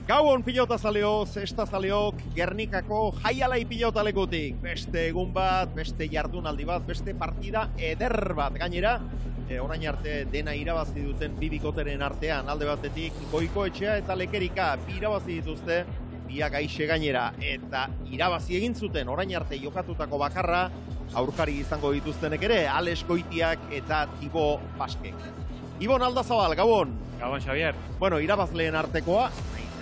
Gabon pilotazaleo, zestazaleok, Gernikako jaialai pilotalekutik. Beste egun bat, beste jardunaldi bat, beste partida eder bat. Gainera, orain arte dena irabazi duten bibikoteren artean. Alde batetik, Goikoetxea eta Lekerika irabazi dituzte, biak aixe gainera. Eta irabazi egin zuten orain arte jokatutako bakarra, aurkari izango dituztenek ere, Ales Goitiak eta Tibo Baskek. Ibon Aldazabal, Gabon. Gabon, Xavier. Bueno, irabazleen artekoa,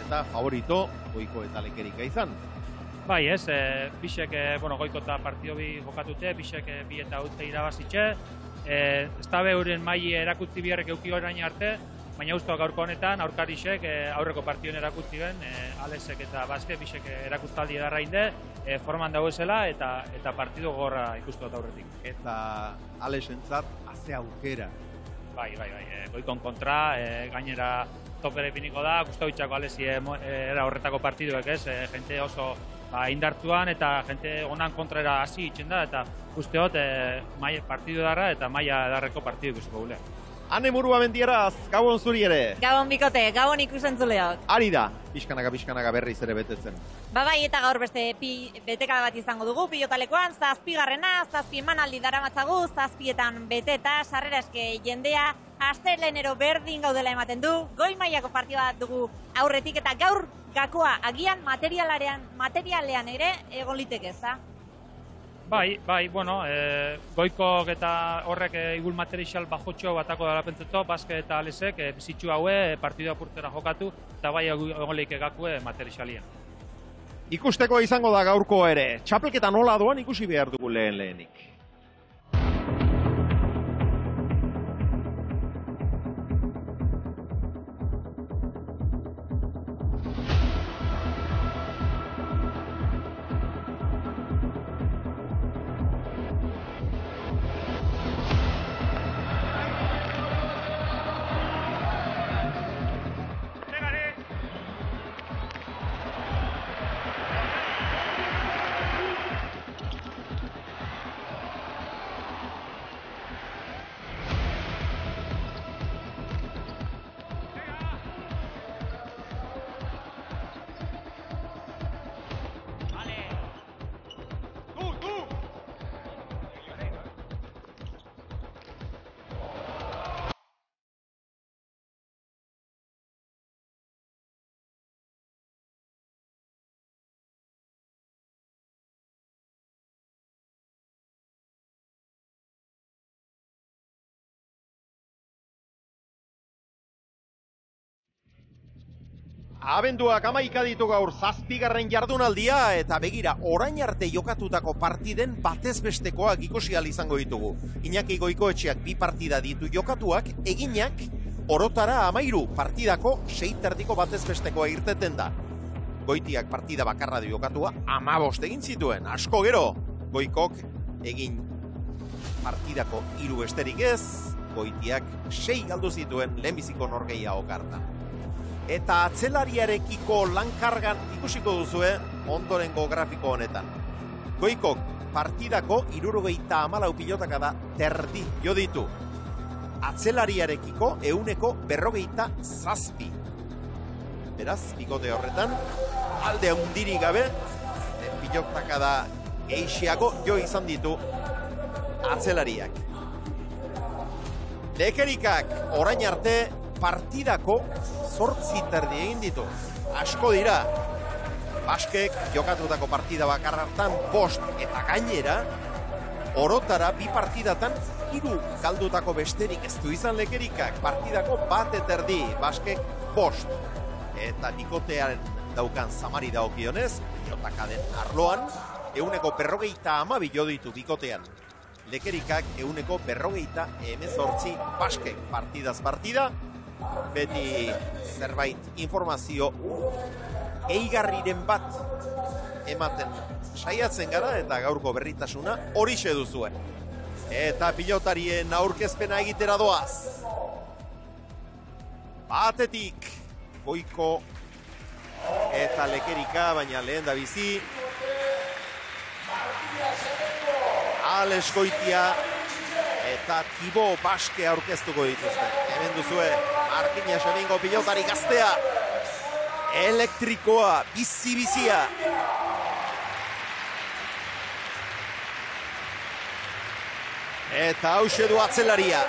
eta favorito Goiko eta Lekerika izan. Bai, ez, bisek, Goiko eta partido bi jokatute, bisek bi eta utze irabazitxe. Ez da beuren maili erakutzi biharrek euki orain arte, baina ustoak gaurko honetan, aurkarisek aurreko partiduen erakutzi gen, Alesek eta Baske, bisek erakustaldi edarrainde, forman dagoezela eta partido gorra ikustu dut aurretik. Eta Alesentzat, haze aukera. Bai, Goikon kontra, gainera topere piniko da, guztau itxako Alesi era horretako partiduek ez, jente oso indartuan eta jente onan kontrera hasi itzen da, eta usteot partidu darra eta maila edarreko partidu ikusko gule. Ane Murua Mendieraz, Gabon zuri ere. Gabon bikote, Gabon ikusentzuleok. Ari da, pixkanaga berriz ere betetzen. Bai, eta gaur beste betekada bat izango dugu pilotalekoan, 7garrena, 7 emanaldi daramatzagu, 7etan beteta, sarrera eske jendea, astelehenero berdin gaudela ematen du, goi mailako partida bat dugu aurretik eta gaur gakoa agian materialean ere egon liteke ezta? Bai, Goikok eta horrek igul material bajotxo batako dara pentseto, Baske eta Alesek bizitxu haue partidua purtera jokatu eta bai egon leike gakue materialien. Ikusteko izango da gaurko ere, txapelketa nola doan ikusi behar dugu lehenik. Abenduak 11 ditu gaur 7garren jardunaldia eta begira orain arte jokatutako partiden batez bestekoak ikusi ahal izango ditugu. Iñaki Goikoetxeak 2 partida ditu jokatuak, eginak orotara 13 partidako 6 terdiko batez bestekoa irteten da. Goitiak partida bakarra du jokatua 15 egin zituen, asko gero. Goikok egin partidako 3 besterik ez, Goitiak 6 galdu zituen lehenbiziko norgeia okartan. Eta atzelariarekiko lankargan ikusiko duzue ondorengo grafiko honetan. Goikok partidako 74 pilotaka da terdi jo ditu. Atzelariarekiko 147. Beraz, bikote horretan, alde handirik gabe, pilotaka da geixiago jo izan ditu atzelariak. Lekerikak orain arte partidako 8 terdi egin ditu. Asko dira. Baskek jokatutako partida bakar hartan 5 eta gainera orotara 2 partidatan 3 galdutako besterik ez du izan Lekerikak. Partidako 1 terdi, Baskek 5. Eta bikotearen daukan zamari daokionez, pilotakaden arloan, 152 jo ditu bikotean. Lekerikak 148 Baskek partidaz partida. Beti zerbait informazio eigarriren bat ematen saiatzen gara eta gaurko berritasuna horixe duzue. Eta pilotarien aurkezpena egitera doaz. Batetik Goiko eta Lekerika, baina lehen da bizi. Ales Goitia eta Tibo Baske aurkeztuko dituzte. Hemen duzue Markina Xamingo pilotari gaztea. Elektrikoa, bizi-bizia. Eta hause du atzelaria.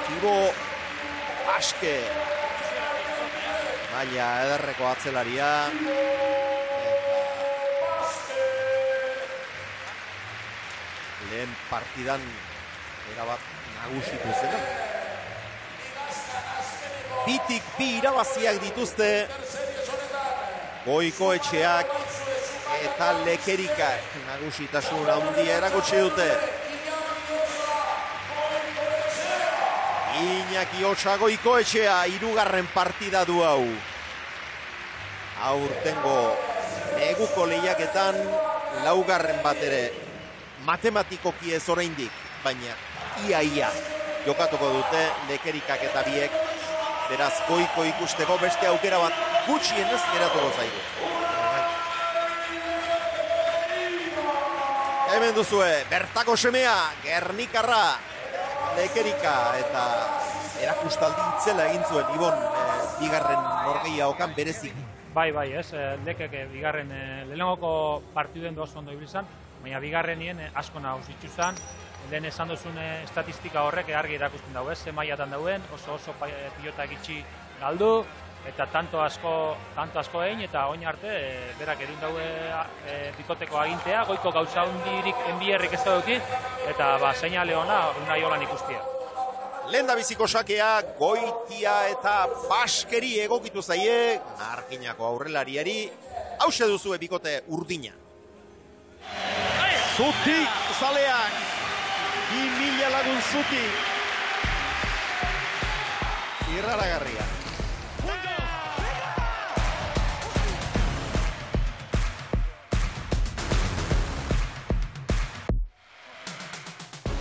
Tibo Aske. Maila ederreko atzelaria. Lehen partidan erabat nagusitu zena. Bitik bi irabaziak dituzte Goikoetxeak eta Lekerikak nagusitasun handia erakutsi dute. Iñaki Otsa Goikoetxea 3. partida du hau. Aurtengo neguko lehiaketan 4. bat ere matematikoki ez oraindik, baina ia jokatuko dute Lekerikak eta biek. Beraz, Goiko ikusteko beste aukera bat gutxienez geratuko zaigu. Hemen duzue, bertako semea, Gernikarra, Lekerika, eta erakustaldi itzela egin zuen Ibon, bigarren norgeia okan berezik. Bai, ez, Lekek bigarren lehenengoko partiduen oso ondo ibilizan, baina bigarrenien asko nagusitu zen. Lehen esan duzun estatistika horrek argi erakusten dago, ze mailatan dauen, oso pilotak itxi galdu, eta tanto asko egin, eta oin arte, berak edun daue bikoteko agintea, Goiko gauza hundirik enbierrik ez da duki, eta seinale ona Unai Olan ikustia. Lehen da biziko sakea, Goitia eta Baskeri egokitu zaie, Arkinako aurrelariari, hause duzue bikote urdina. Zuti zaleak! 2.000 lagun zuti. Irraragarria.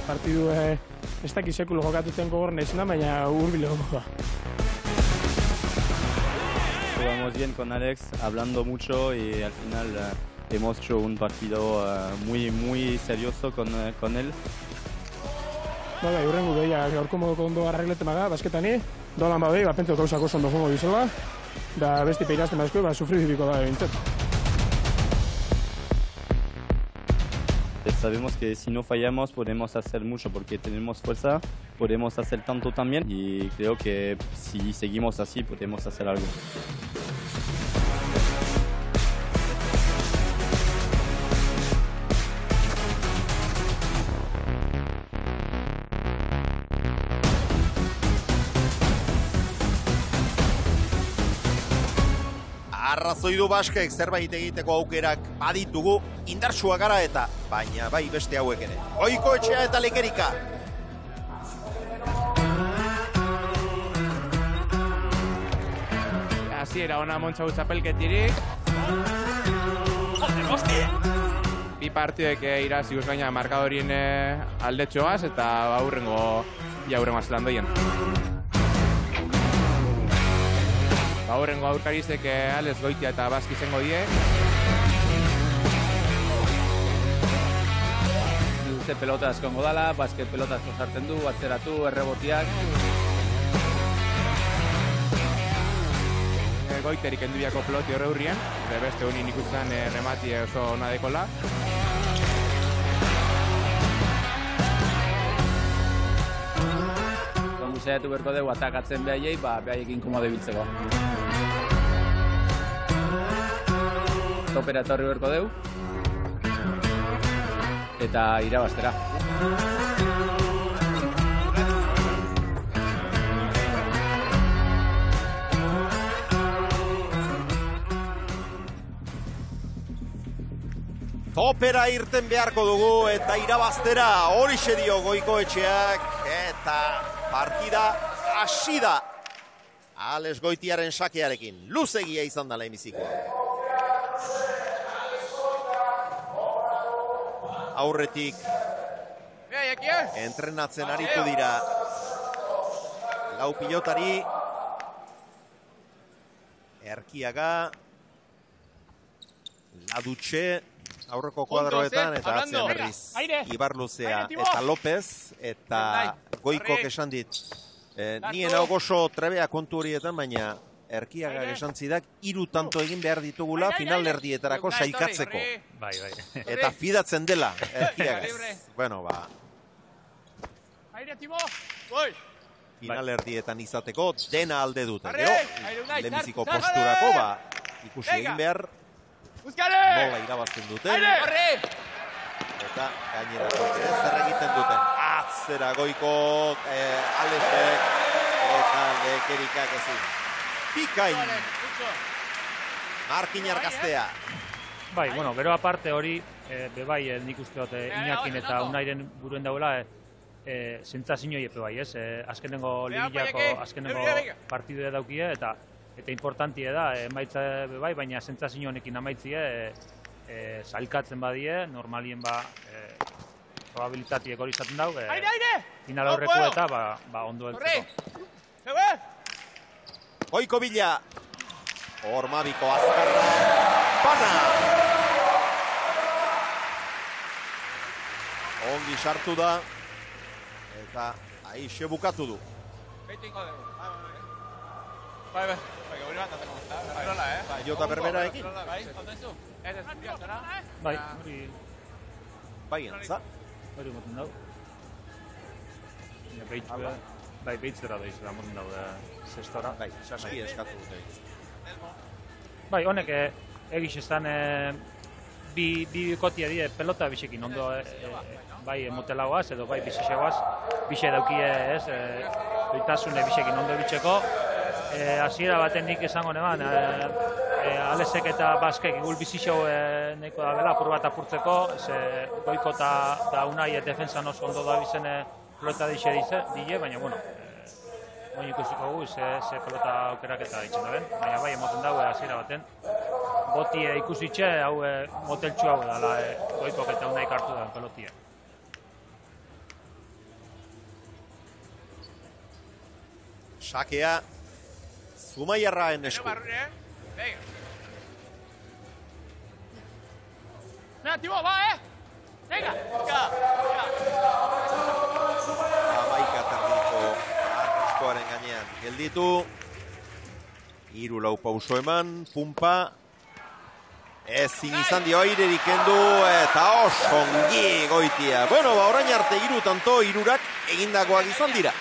Partidu ez dakit sekulo jokatuten gogor naizena, baina hurbilo da. Jugamos bien con Alex, hablando mucho y al final hemos hecho un partido muy serioso con él. Bai, hurrengo behia, gaurko moduko ondo arreglete maga, basketani, dolan badei, pentsu gauzak oso ondo jongo bizela, da besti peirazten bazko, sufridibiko da bintzat. Sabemos que si no fallamos podemos hacer mucho porque tenemos fuerza, podemos hacer tanto también y creo que si seguimos así podemos hacer algo. Arrazoi du Baskek zerbait egiteko aukerak baditugu, indartsua gara eta, baina bai beste hauek ere. Goikoetxea eta Lekerika. Hasiera ona Montxau txapelketirik. Bi partidek irazi gaina markadorien aldetxoaz eta aurrengo zelandoien. Aurrengo aurkarizek Alex Goitia eta Baski zengo die. Luze pelota askongo dala, basket pelota asko sartzen du, atzeratu, errebotiak. Goiterik endubiako peloti horre hurrien, beste honin ikusten remati oso ona dekola. Saiatu berko dugu atakatzen behaiei, behaiekin komode biltzeko. Topera etorri berko dugu. Eta irabaztera. Topera irten beharko dugu eta irabaztera horixe dio Goikoetxeak eta partida hasi da. Alex Goitiaren sakearekin luzegia izan da lehenbizikoa. Aurretik entrenatzen aritu dira lau pilotari. Erkiaga, Ladutxe, aurreko kuadroetan eta atzean berriz Ibarluzea eta López eta Goikok esan dit nien hau gozo trebea kontu horietan, baina Erkiagak esan zidak, 3 tanto egin behar ditugula finalerdietarako sailkatzeko. Bai. Eta fidatzen dela, Erkiagaz. Bueno, ba... Finalerdietan izateko dena alde dute. Gero, lehenbiziko posturako, ba, ikusi egin behar, nola irabazten duten. Eta gainerako zer egiten duten. Atzera goiko Alexek eta Lekerikak ezin. Pikain. Markinar gaztea. Bai, bueno, gero aparte hori, bebai nik uste dut Iñakin eta Unairen buruen daula, sentsazio epe bai, ez? Azkenengo ligako, azkenengo partidua daukie, eta importantie da, emaitza bebai, baina sentsazio honekin amaitzie, sailkatzen badie, normalien ba, probabilitatiek hori izaten dau, final aurreko eta ba ondo heltzeko. Goiko bila, Ormabiko azkarra, bana! Ongi sartu da, eta aixe bukatu du. Jota berbera ekin. Bai, hori... Bai, antza. Hori moten dau. Bai, behitzera da izan moten dau zestora. Bai, saski eskatu dute. Bai, honek egiz ezan bi kotia die pelota bisekin ondo bai motelagoaz edo bai bizixegoaz. Bixe daukie ez, doitasune bisekin ondo bitxeko. Hasiera baten nik esango neban, Alesek eta Baskek igul bizixo nahiko da bela, apur bat apurtzeko, Goiko eta Unai defensan oso ondo da bizen pelota dixe dile, baina, bueno, oin ikusiko gu, ze pelota aukerak eta ditzen da ben, baina bai emoten dago hasiera baten. Boti ikusitxe, hau moteltxu hau dela Goikok eta Unaik hartu da pelotia. Sakea, Zumaiarraen esku. Negativo, va, Venga. Amaika tardiko arriskoaren gainean. Gelditu. 3-4 pauso eman, pumpa. Ezin izan dio airerik kendu eta osongi Goitia. Bueno, ba, orain arte 3 tanto 3-ak egindakoak izan dira.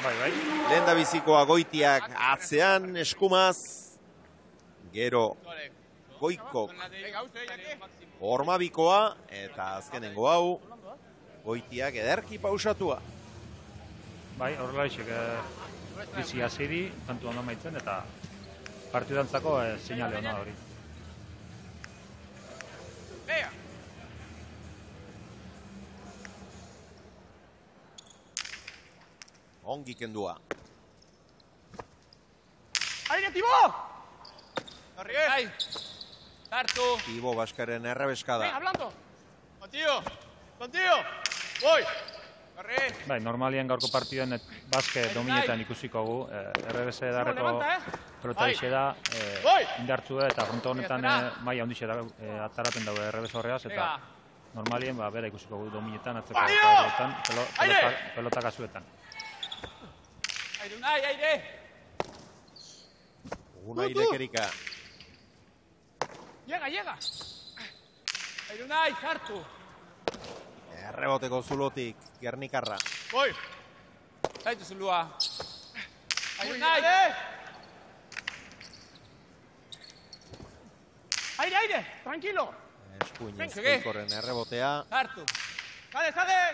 Bai. Lehen da bizikoa Goitiak atzean eskumaz. Gero Goikok Ormabikoa eta azkenengo hau Goitiak ederki pausatua. Bai, horrela isek bizi hasiri, kantu ondo maitzen eta partidantzako seinale ona hori. Ongi kendua. ¡Aire, Tibo! Bai, hartu. Tibo Baskaren errebeskada. Venga, hablando. Contigo. Voy. Bai, normalien gaurko partiden Baske dominetan ikusiko gu. Errebese darreko pelota dixe da, indartzu eta fronto honetan maila handixe da ataraten dago errebes horreaz, eta normalien bera ikusiko gu dominetan atzeko pelota kasuetan. Aire! Unai Lekerika. Llega. Unai, hartu. Erreboteko zulotik, Gernikarra. Voy. Zaitu zulua. Unai. Aire, tranquilo. Eskuinez Goikoren errebotea. Hartu. Sale.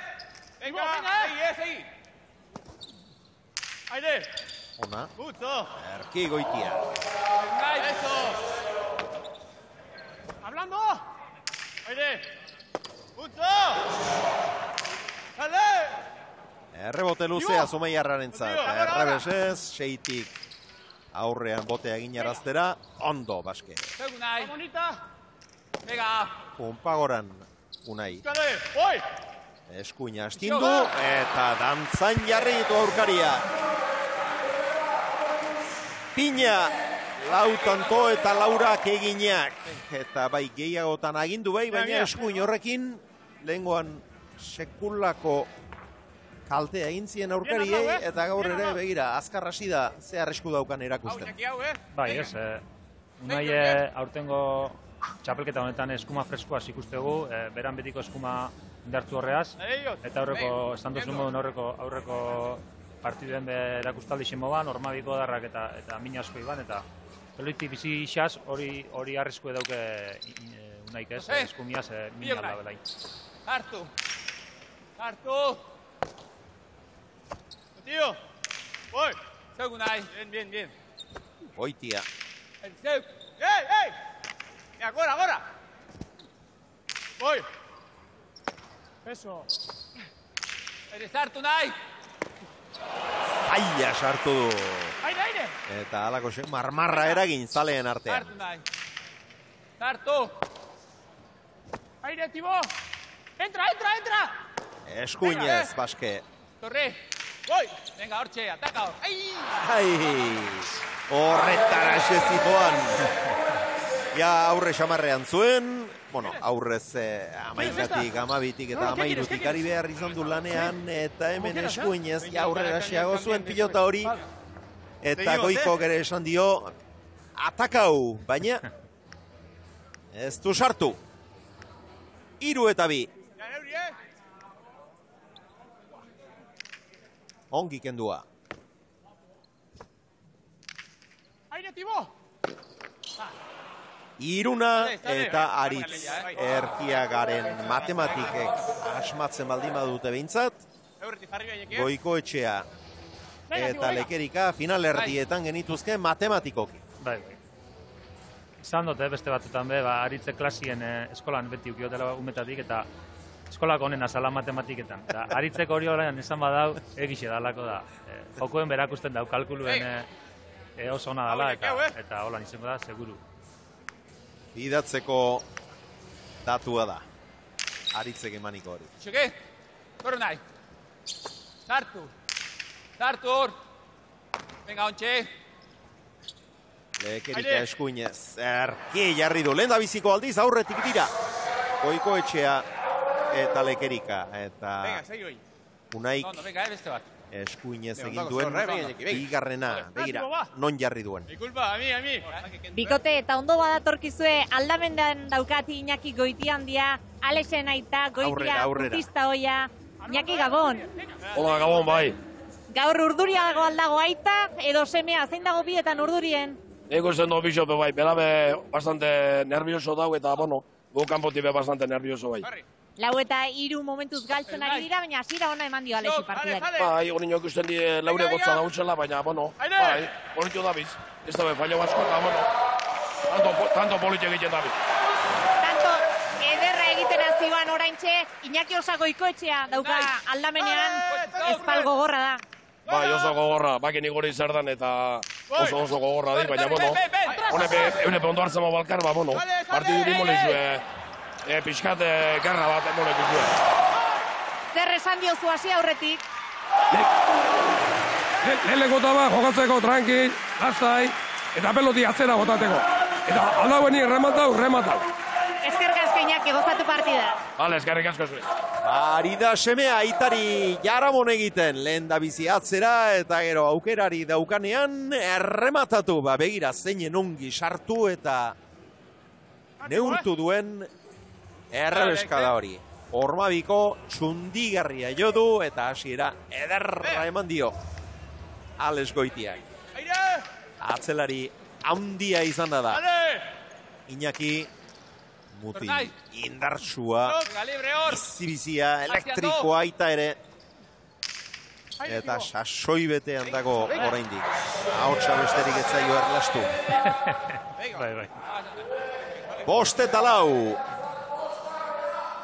Venga. Seguí. Aire. Ona. Justo. Erki Goitia. Eso. Hablando. Aire. Justo. Sale. Errebote luzea Zumaiarrarentzat. Errebesez, seitik aurrean botea eginaraztera. Ondo, Baske. Unai. Bonita. Venga. Pumpagoran, Unai. Sale. Voy. Eskuina astindu eta dantzan jarri ditu aurkaria. Pina, lautanto eta laurak eginak. Eta bai gehiagotan agindu bai, baina eskuin horrekin lehengoan sekulako kaltea egin zien aurkariei, eta gaur ere, begira, azkar hasi da, ze arrisku daukan erakusten. Bai, ez, Unai aurtengo txapelketa honetan eskuma freskoaz ikustegu, beran betiko eskuma indartzu horreaz, eta aurreko, esan duzun modun aurreko partiduen erakustaldi ximoban, ormabiko darrak eta min asko iban, eta peloiti bizi isaz hori arrisku edauke Unaik ez, eskumiaz min alda belain. Hartu! Tío! Voy! Zeuk Unai! Bien. Oitia. Zeuk! Ei! Agora! Voy! Peso. Ere sartu Unai! Aia sartu du. Aire! Eta halako marmarra eragin zaleen artean. Sartu Unai! Sartu! Aire, Tibo! Entra! Eskuinez, Baske. Torre! Voy! Venga, hortxe, ataka hor! Horretara zijoan. Ja aurre xamarrean zuen, aurrez 11-tik, 12-tik eta 13-tik ari behar izan du lanean, eta hemen eskuinez aurrera xeago zuen pilota hori, eta Goikok ere esan dio, atakau, baina ez du sartu. 3-2. Ongi kendua. Aire, Tibo! Iruna eta Aritz Erkiagaren matematikek asmatzen baldin badute behintzat, Goikoetxea eta Lekerika finalerdietan genituzke matematikoki. Bai. Izan dute beste batzutan be, Aritze klasien eskolan beti ukiotela umetatik eta eskolak honen azala matematiketan. Aritzeko hori horrean esan badau, egixe dalako da. Jokoen berakusten dau, kalkuluen oso ona dala eta holan izango da, seguru. Idatzeko datua da. Aritzek emaniko hori. Txeke, korro nahi. Sartu hor. Venga, ontxe. Lekerika eskuinez. Erki jarri du. Lehen da biziko aldiz aurretik dira. Goikoetxea eta Lekerika. Eta Unaik eskuinez egin duen bigarrena. Begira, non jarri duen. Bikote eta ondo badatorkizue aldamendan daukati Iñaki Goitiandia, Alexen aita, Goitia, Putista hoia, Iñaki Gabon. Hola, Gabon, bai. Gaur urduria dago aldago aita, edo semea, zein dago bietan urdurien? Ego zen do bizope, bai, belabe bastante nervioso dau eta, gu kanpotik be bastante nervioso, bai. 4-3 momentuz galtzen ari dira, baina hasiera ona eman dio Alexi partidari. Bai, hori nioak usten di laure gotza dautzela, baina, bai, politu dabiz. Ez da be, fallo basko eta, tanto politu egiten dabiz. Tanto ederra egiten azioan oraintxe, Iñaki Osa Goikoetxea dauka aldamenean, ezpal gogorra da. Bai, oso gogorra, bakin igori zer dan eta oso gogorra di, baina, eunepe ondo hartzen balkar, partidu di molizue, pixkat garra bat molekuzue. Zer esan diozu hasi aurretik? Lehen gota jokatzeko, tranquil, lastai, eta peloti atzera gotateko. Eta aldauen rematau. Eskerrik asko Iñaki, gozatu partida. Bale, eskerrik asko zuen. Ari da semea aitari jaramon egiten, lehen da bizi atzera eta gero aukerari daukanean errematatu, begira zeinen ongi sartu eta neurtu duen errebeskada hori. Ormabiko txundigarria jo du eta hasiera ederra eman dio Alex Goitiak. Atzelari handia izan da. Iñaki muti indartsua, bizibizia, elektrikoa aita ere. Eta sasoi betean dago oraindik. Ahotsa besterik ez zaio erlastu. Bai. 5-4.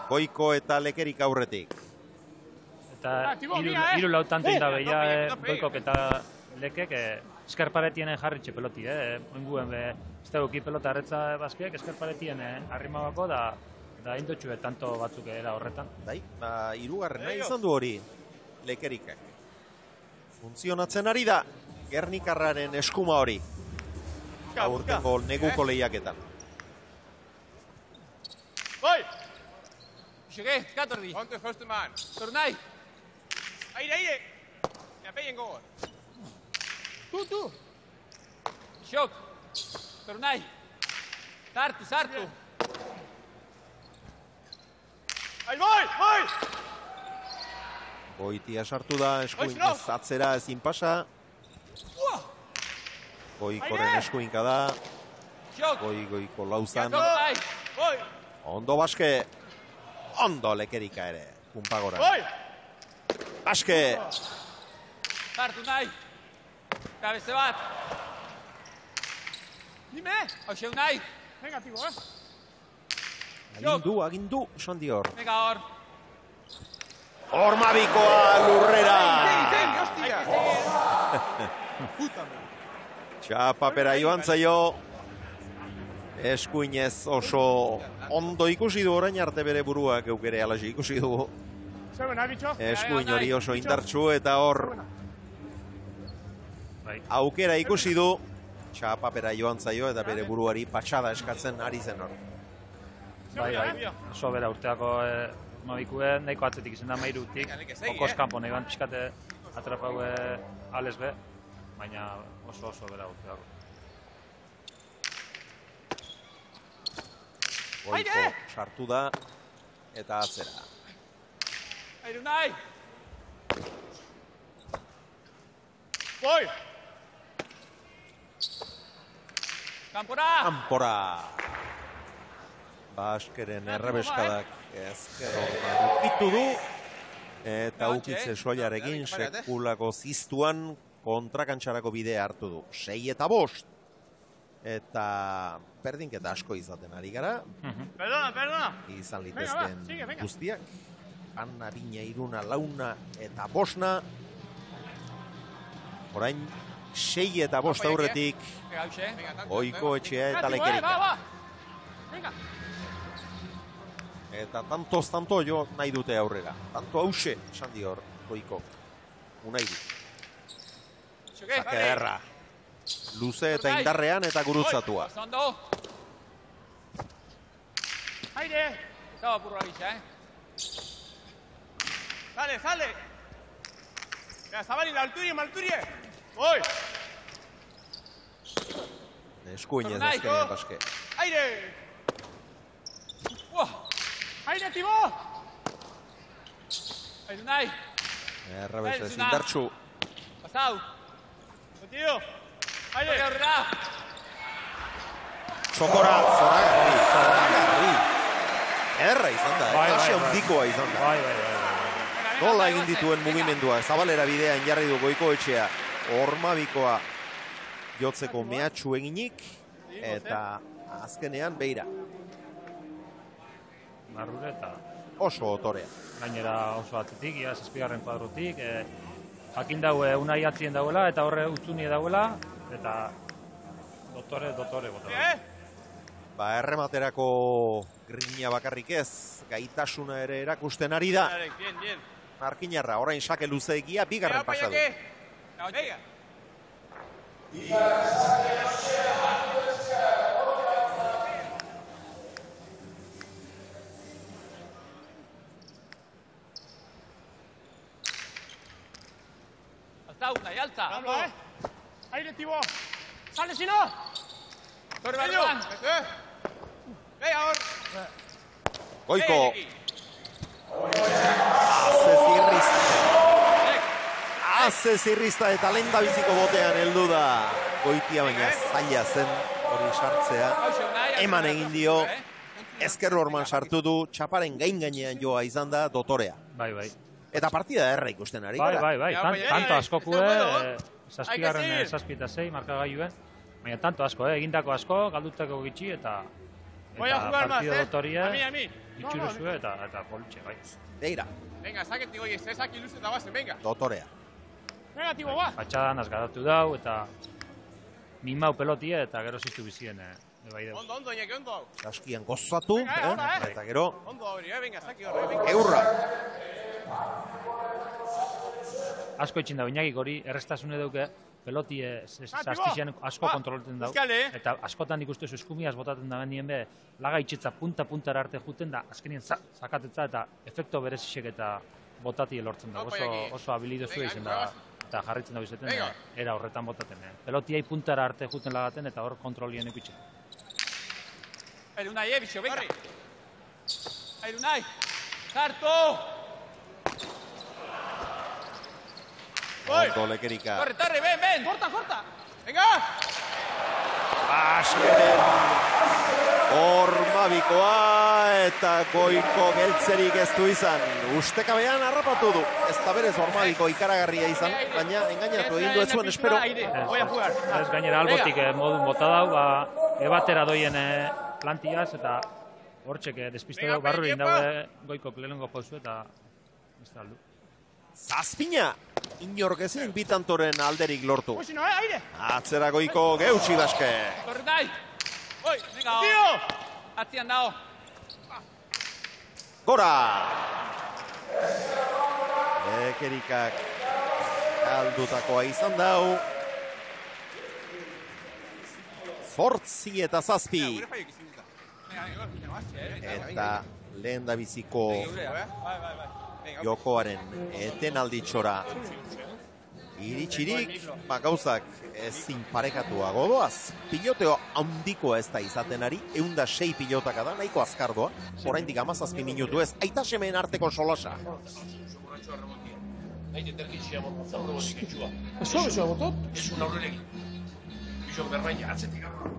Goiko eta Lekerik aurretik. Eta hiru lautantein da behia Goikok eta Lekek eskerparetienen jarritxe peloti, Oinguen ez dugu pelota erretza bazkiek, eskerparetien arrimabako da indotxue tanto batzuk era horretan. Bai, hirugarrena izan du hori Lekerikak. Funtzionatzen ari da Gernikarraren eskuma hori. Aurtengo neguko lehiaketan. Oi! Xege, katordi. Onte, joste man. Tornai. Aire, aire! Ja, peguen gogor. Tu! Xok! Toru nahi! Sartu! Boi! Goitia sartu da, eskuinez atzera ezin pasa. Goikoren eskuinka da. Goiko lauzan. Ondo Baske. Ondo Lekerika ere. Kunpagoran. Baske. Sartu nahi! Eta beste bat! Nime! Hauxeu nahi! Negatibo, Agindu, esan dior. Venga hor! Ormabikoa lurrera! Txapapera joan zaio. Eskuinez oso ondo ikusi du orain arte bere buruak eukere alaxi ikusi du. Eskuin hori oso indartsu eta hor aukera ikusi du. Txapapera joan zaio eta bere buruari patxada eskatzen ari zen hor. Bai. Oso bera urteako Mabikue nahiko atzetik izan da mairutik. Okos kanpo nahi ban pixkate atrapau ales be. Baina oso bera urteako. Goiko sartu da eta atzera. Airu nahi! Boi! Kanpora! Baskeren errebeskadak ezker ukitu du. Eta ukitze soilarekin sekulako ziztuan kontrakantxarako bidea hartu du. 6-5. Eta berdinketa asko izaten ari gara. Perdona! Izan litezken guztiak. Anna, Bina, Iruna, Launa eta Bosna. Orain 6-5 aurretik. Goiko Etxea eta Lekerika. Eta tanto jo nahi dute aurrera. Tanto hause, esan dior, Goiko. Unai du. Zake erra. Luze eta indarrean eta gurutzatua. Aire! Zaba purra bitxa, Sale! Zabali, malturie! Boi! Eskuinez azkenean Baske. Aire! Aire, Tibo! Airu nahi! Errebesez indartsu. Pasau! Tio! Aire! Aurrera! Txokora, zoragarri. Erra izan da, klase handikoa izan da. Nola egin dituen mugimendua, zabalera bidean jarri du Goiko Etxea. Ormabikoa jotzeko mehatxu eginik, eta azkenean beira. Marrure eta oso otorea. Gainera oso atzetik, ia 7. kuadrotik. Jakin daue unai atzien dauela eta horre utzunie dauela, eta dotore bota. Errematerako grina bakarrik ez, gaitasuna ere erakusten ari da. Markinarra, orain sake luzeegia, bigarren pasadu. Alza, unai, alza! Aire, Tibo! Sale, si no! Torre barruan! Venga, hor! Goiko! Haze zirrizta eta lenda biziko botean heldu da. Goitia baina zaila zen hori sartzea. Eman egin dio. Ezker horman sartu du, txaparen gainean joa izan da dotorea. Bai. Eta partida erra ikusten ari gara. Bai. Tanto askokue, 7. 6 markagailuen. Baina tanto asko, egindako asko, galdutako gitxi eta partido dotoria itxuruzue eta politxe, bai. Deira. Venga, saketi goie, zezak iluz eta bazen, venga. Dotorea. Venga, Tibo, ba. Patxadan azgaratu dau eta mimau pelotia eta gero ziztu bizien. Ondo, Iñaki, ondo. Saskian gozatu, eta gero. Ondo hori, venga, zaki horre, venga. Eurra. Asko etxin da, Iñaki hori errestasune duke, pelotie zaztizian asko kontrolaten dau. Eta askotan ikustezu eskumiaz botaten da benien be, laga itxetza punta-puntara arte juten da, azkenien zakatetza eta efekto berezisek eta botati lortzen da, oso habilidozua izen da, eta jarritzen da bizeten, era horretan botaten. Pelotiai puntara arte juten lagaten, eta hor kontrolien ikutxe. Airu nahi, Bixo, venga. Airu nahi. Sartu! Ondo Lekerika. Torre, ven! Corta! Venga! Asketen Ormabikoa eta goiko geltzerik ez du izan. Ustekabean harrapatu du. Ez da berez Ormabiko ikaragarria izan, baina engainatu egin du ez zuen, espero. Ez gainera albotik modun bota dau, ebatera doien plantiaz, eta hortxek despiste dau barru egin daude goiko lehenengo pauzu eta ez da aldu. Zazpina! Inork ezin bitantoren alderik lortu. Atzera goiko geutsi baske. Torre nahi! Oi, venga! Atzian dao! Gora! Lekerikak galdutakoa izan dau. 8 eta 7. Eta lehen da biziko jokoaren etenalditxora iritsirik, gauzak ezin parekatuago doaz. Piloteo handikoa ez da izaten ari, 106 pilotaka da, nahiko azkardoa, oraindik 17 minutu ez, aita semeen arteko solasa. Eso botot? Ez un aurrelegi. Bixok berbaina, atzetik arra.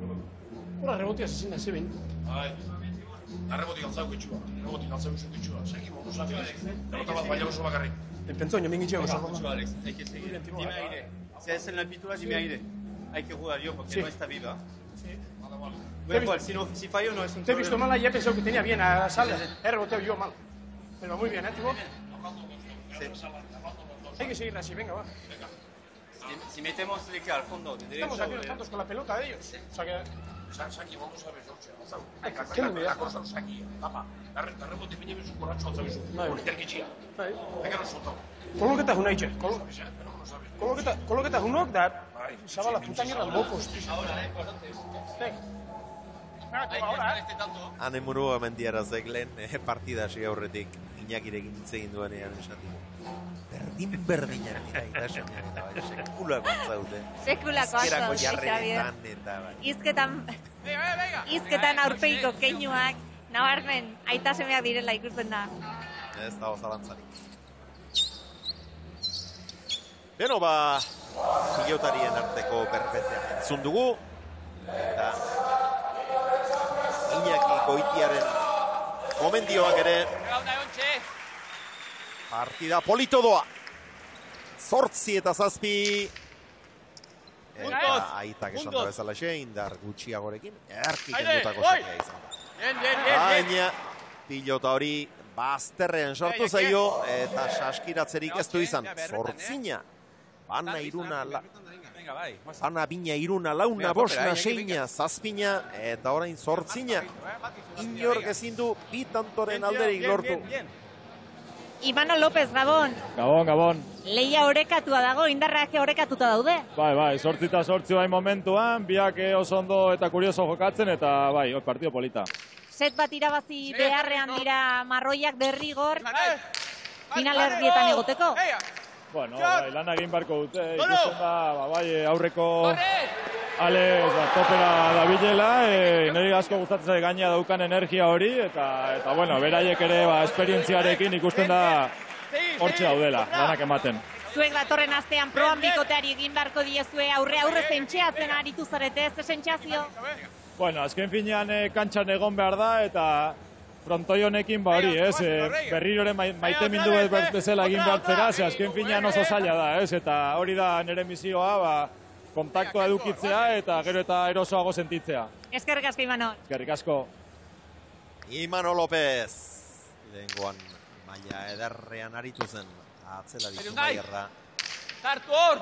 Hora rebotia zezin da zeben. Arrebotik altzauko itxua. Segi modu zaten. Pelota bat baina oso bakarrik. Pensó en mí, Alex, hay que seguir. Dime aire. Si haces la pintura, dime aire. Hay que jugar yo porque no está viva. Sí. Bueno, si fallo no es un Te he visto mal ayer, pensé que tenía bien a Sala. He reboteo yo mal. Pero muy bien, Tibo? Sí. Hay que seguir así, venga, va. Si metemos al fondo, de derecho... Estamos aquí los tantos con la pelota de ellos. O sea que... Saki, vamos a ver, Jorge. La cosa, Saki, tapa. Arrebote bine bezu korratxo altzabizu. Politerkitxia. Venga, resultado. Koloketa hunai txe. Koloketa hunok da... Zabala puta mierda locos. Anemuru amendiarazek lehen partida hasi aurretik Iñakirekin hitz egin duenean esatik. Berdin-berdinak dira irasenean eta bai, sekulako antzaute. Sekulako antzaute, Xabier. Izketan aurpeiko keinuak, nabarmen, aita semeak direla ikusten da. Ez dago zalantzarik. Beno, pilotarien arteko berbetean entzun dugu. Eta Iñaki Goitiaren komendioak ere. Partida polito doa. 8 eta 7. Eta aitak esan da bezala xe, indar gutxiagorekin. Erkik endutako sakea izan da. Baina pilota hori bazterrean sortu zaio eta saskiratzerik ez du izan. 8. Bana iruna Bana bina iruna launa bosna seina zazpina eta orain 8. Inork ezin du bitantoren alderik lortu. Imanol López, Gabon. Gabon. Leia orekatua dago, indarrak orekatuta daude. Bai, 8 eta 8 bai momentuan, biak oso ondo eta kurioso jokatzen, eta bai, partido polita. Set bat irabazi beharrean dira marroiak derrigor, finalerdietan egoteko. Bueno, bai, lan egin barko dute, ikusten da, bai, aurreko Alex topera dabilela, niri asko gustatzen gaina daukan energia hori, eta bueno, beraiek ere esperientziarekin ikusten da hortxe daudela, lanak ematen. Zuek datorren astean proan bikoteari egin beharko diezue aurre zentxeatzen aritu zarete, ez zentxeazio? Bueno, azken finean kantxan egon behar da, eta frontoi honekin hori, berriroren maite mindu bezala egin behartzera, azken finean oso zaila da, eta hori da nire misioa, kontaktua edukitzea eta gero eta erosoago sentitzea. Eskerrik asko, Imanol. Eskerrik asko. Imanol López. Lehengoan maila ederrean aritu zen. Atzela dizu Baierra. Zartu hor!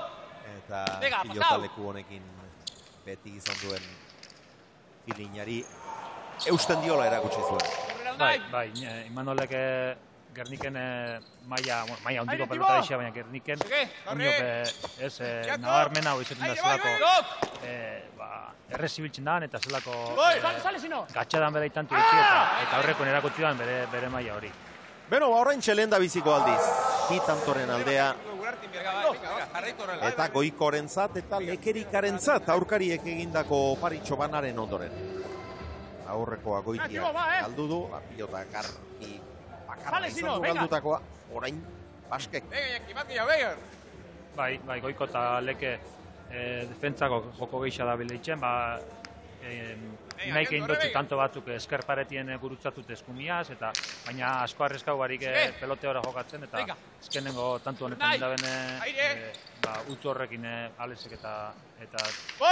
Eta pilotaleku honekin beti izan duen filinari eusten diola erakutsi zuen. Bai, Imanolek Gerniken maia ondiko pelota deixea, baina Gerniken nabarmen hau izaten da zelako errezibiltzen da, eta zelako gatxadan bera itantu ditzi, eta horrekoen erakutsi da bere maia hori. Beno, horrein txelenda biziko aldiz. bi tantoren aldea. Eta Goikorentzat eta Lekerikarentzat aurkariek egindako paritxo banaren ondoren. Aurrekoa Goitiak galdu du, la pilota garbi bakarra izan du galdutakoa, orain Baskek. Bai, Goiko eta Leke defentzako joko geisha da bileitzen, naik egin dutxu tanto batzuk eskerparetien gurutzatut eskumiaz, baina asko arreskau barik pelote hori jokatzen, eta eskenengo tanto honetan da bene utzu horrekin Alesek eta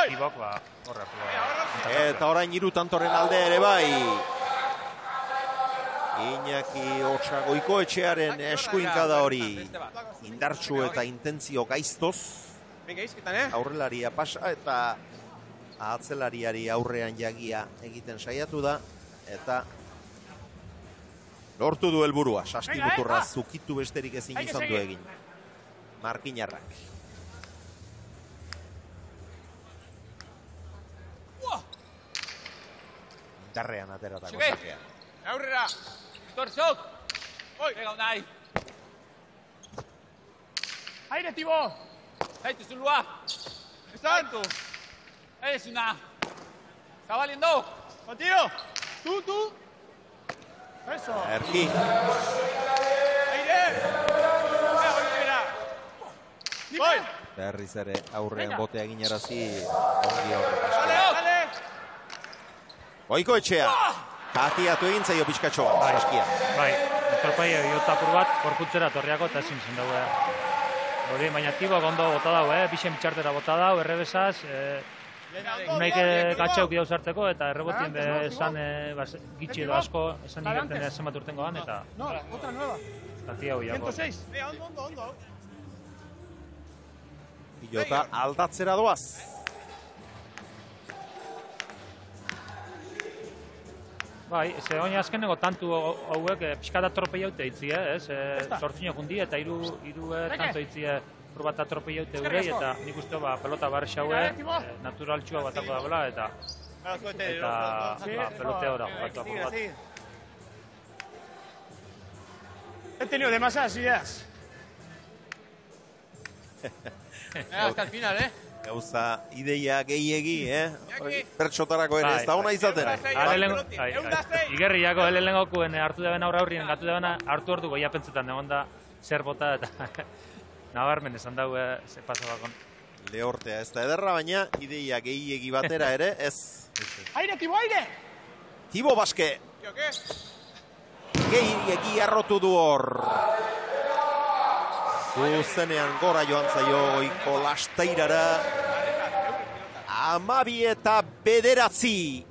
Tibok horrek. Eta orain hiru tantoren alde ere bai. Iñaki Otsa Goikoetxearen eskuinkada hori indartsu eta intentzio gaiztoz. Aurrelaria pasa eta atzelariari aurrean jagia egiten saiatu da, eta lortu du helburua, saskibuturra zukitu besterik ezin izan du egin. Markinarrak. Darrean ateratako sakea. Aurrera! Torzok! Pega unai! Aire, Tibo! Zaitu zulua! Zaitu! Eres una... Está valiendo. Contigo. Tú. Eso. Erki. Aire. Voy. Berriz ere aurrean botea ginarazi. Ongi horrek. Dale. Goikoetxea. Katiatu egin zaio pixkatxoa. Saskia. Bai. Torpaia bihotzapur bat, korputzera torriako eta ezin zen dago. Hori, baina Tibo gondo bota dau, bixen bitxartera bota dau, errebesaz, unaik gatxauk dauz hartzeko, eta errebotien esan gitxi edo asko, esan nigerten zenbat urtengo gan, eta... No, otra nueva. Zati hau iago. 106. Ondo. Pilota aldatzera doaz. Bai, ze honi azkeneko tantu hauek pixkat atropei haute itzi, sortzino jundi eta iru tanto itzi probat atropei haute urei, eta nik uste pelota barri xaue, natural txua batako dagoela, eta pelote hora jokatu apur bat. He tenido demasiadas ideas. Hasta el final, Gauza ideia gehiegi, pertsotarako ere, ez da hona izaten. Igerriako helenengokuen hartu deben aurrien gatu deben hartu ordu goia pentsetan egon da zer bota eta nabarmen esan daue ze pasabakon. Lehortea ez da ederra, baina ideia gehiegi batera ere, ez. Aire, Tibo, aire! Tibo Baske. Gehiegi arrotu du hor. Zuzenean gora joan zaio Goiko lasteirara. 12-9.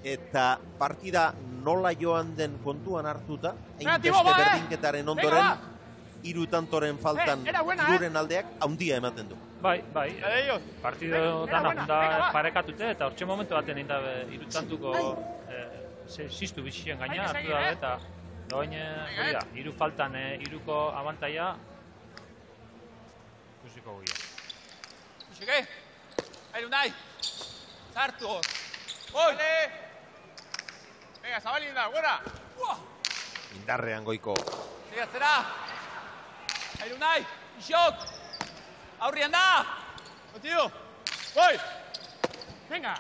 Eta partida nola joan den kontuan hartuta, hainbeste berdinketaren ondoren, hiru tantoren faltan hiruren aldeak handia ematen du. Bai. Partido dana parekatute eta hortxe momentu baten egin dabe hiru tantuko ziztu bizien gaina hartu dabe eta doain hiru faltan hiruko abantaia ikusiko guia. Ikusike! Aire unai! Zartu! Ole! Venga, Zabalinda, gora! Indarrean Goiko. Segatzera! Aire unai! Isok! Aurrian da! Contigo! Voy! Venga!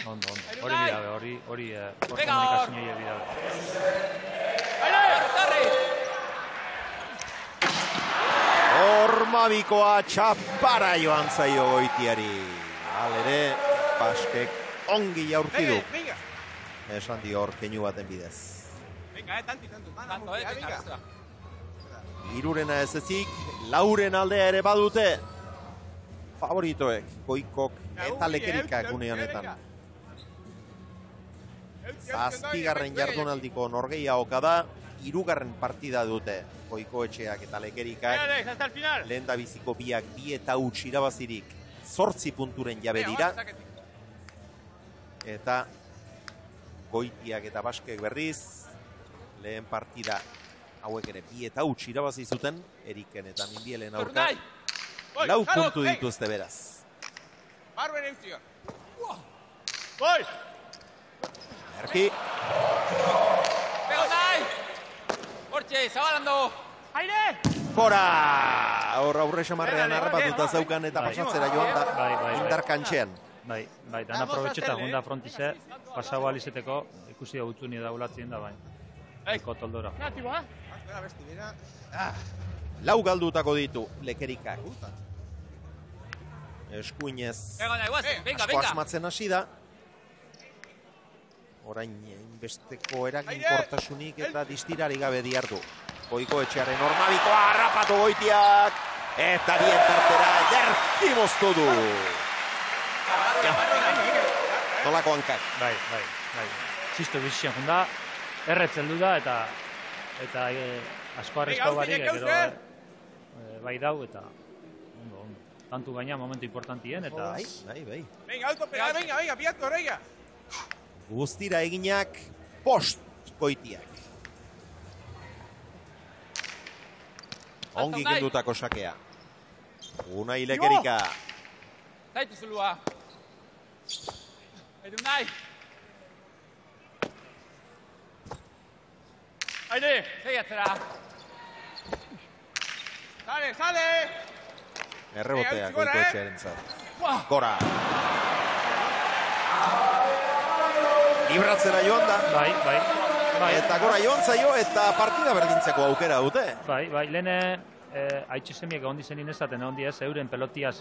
Ondo. Hori bidabe, hori komunikazioa bidabe. Aire! Zarri! Hormabikoa txapara joan zaio Goitiari. Halere, Baskek ongi jaurki du. Esan dio hor keinu baten bidez. Hirurena ez ezik, lauren aldea ere badute. Favoritoek, Goikok eta Lekerikak une honetan. Zazpigarren jardunaldiko norgehiagoka da, hirugarren partida dute. Goikoetxeak eta Lekerikak lehendabiziko biak 2-0 irabazirik 8 punturen jabe dira. Eta Goitiak eta Baskek berriz lehen partida hauek ere 2-0 irabazi zuten, Eriken eta Minbielen aurka. 4 puntu dituzte beraz. Erki. Hortxe, Zabalando! Aire! Gora! Hor aurre xamarrean harrapatuta zeukan eta pasatzera joan da indar kantxean. Bai, dan aprobetxeta gunda frontize, pasau alizeteko ikusi da utzuni da ulatzen da, bai. Eko toldora. Lau galdutako ditu Lekerikak. Eskuinez asko asmatzen hasi da. Orain inbesteko eraginkortasunik eta distirari gabe diardu. Goikoetxearen Ormabikoa harrapatu Goitiak. Eta bien tartera ederki moztu du. Nolako hankak. Bai. Zisto bizien junda, erretzen du da eta asko arriskau barik, gero bai dau eta ondo. Tantu gaina momentu importantien eta... Bai. Venga, auto, venga, piatko horreia. Guztira eginak post Goitiak. Ongi gendutako sakea. Unai Lekerika. Zaitu zulua. Aidu nahi. Aire. Segiatzera. Sale. Errebotea Goikoetxearen zat. Gora. Libratzera joan da. Bai. Eta gora joan zaio eta partida berdintzeko aukera dute. Bai, lehene haitxesemiek egon dizen inezaten egon diez, euren pelotiaz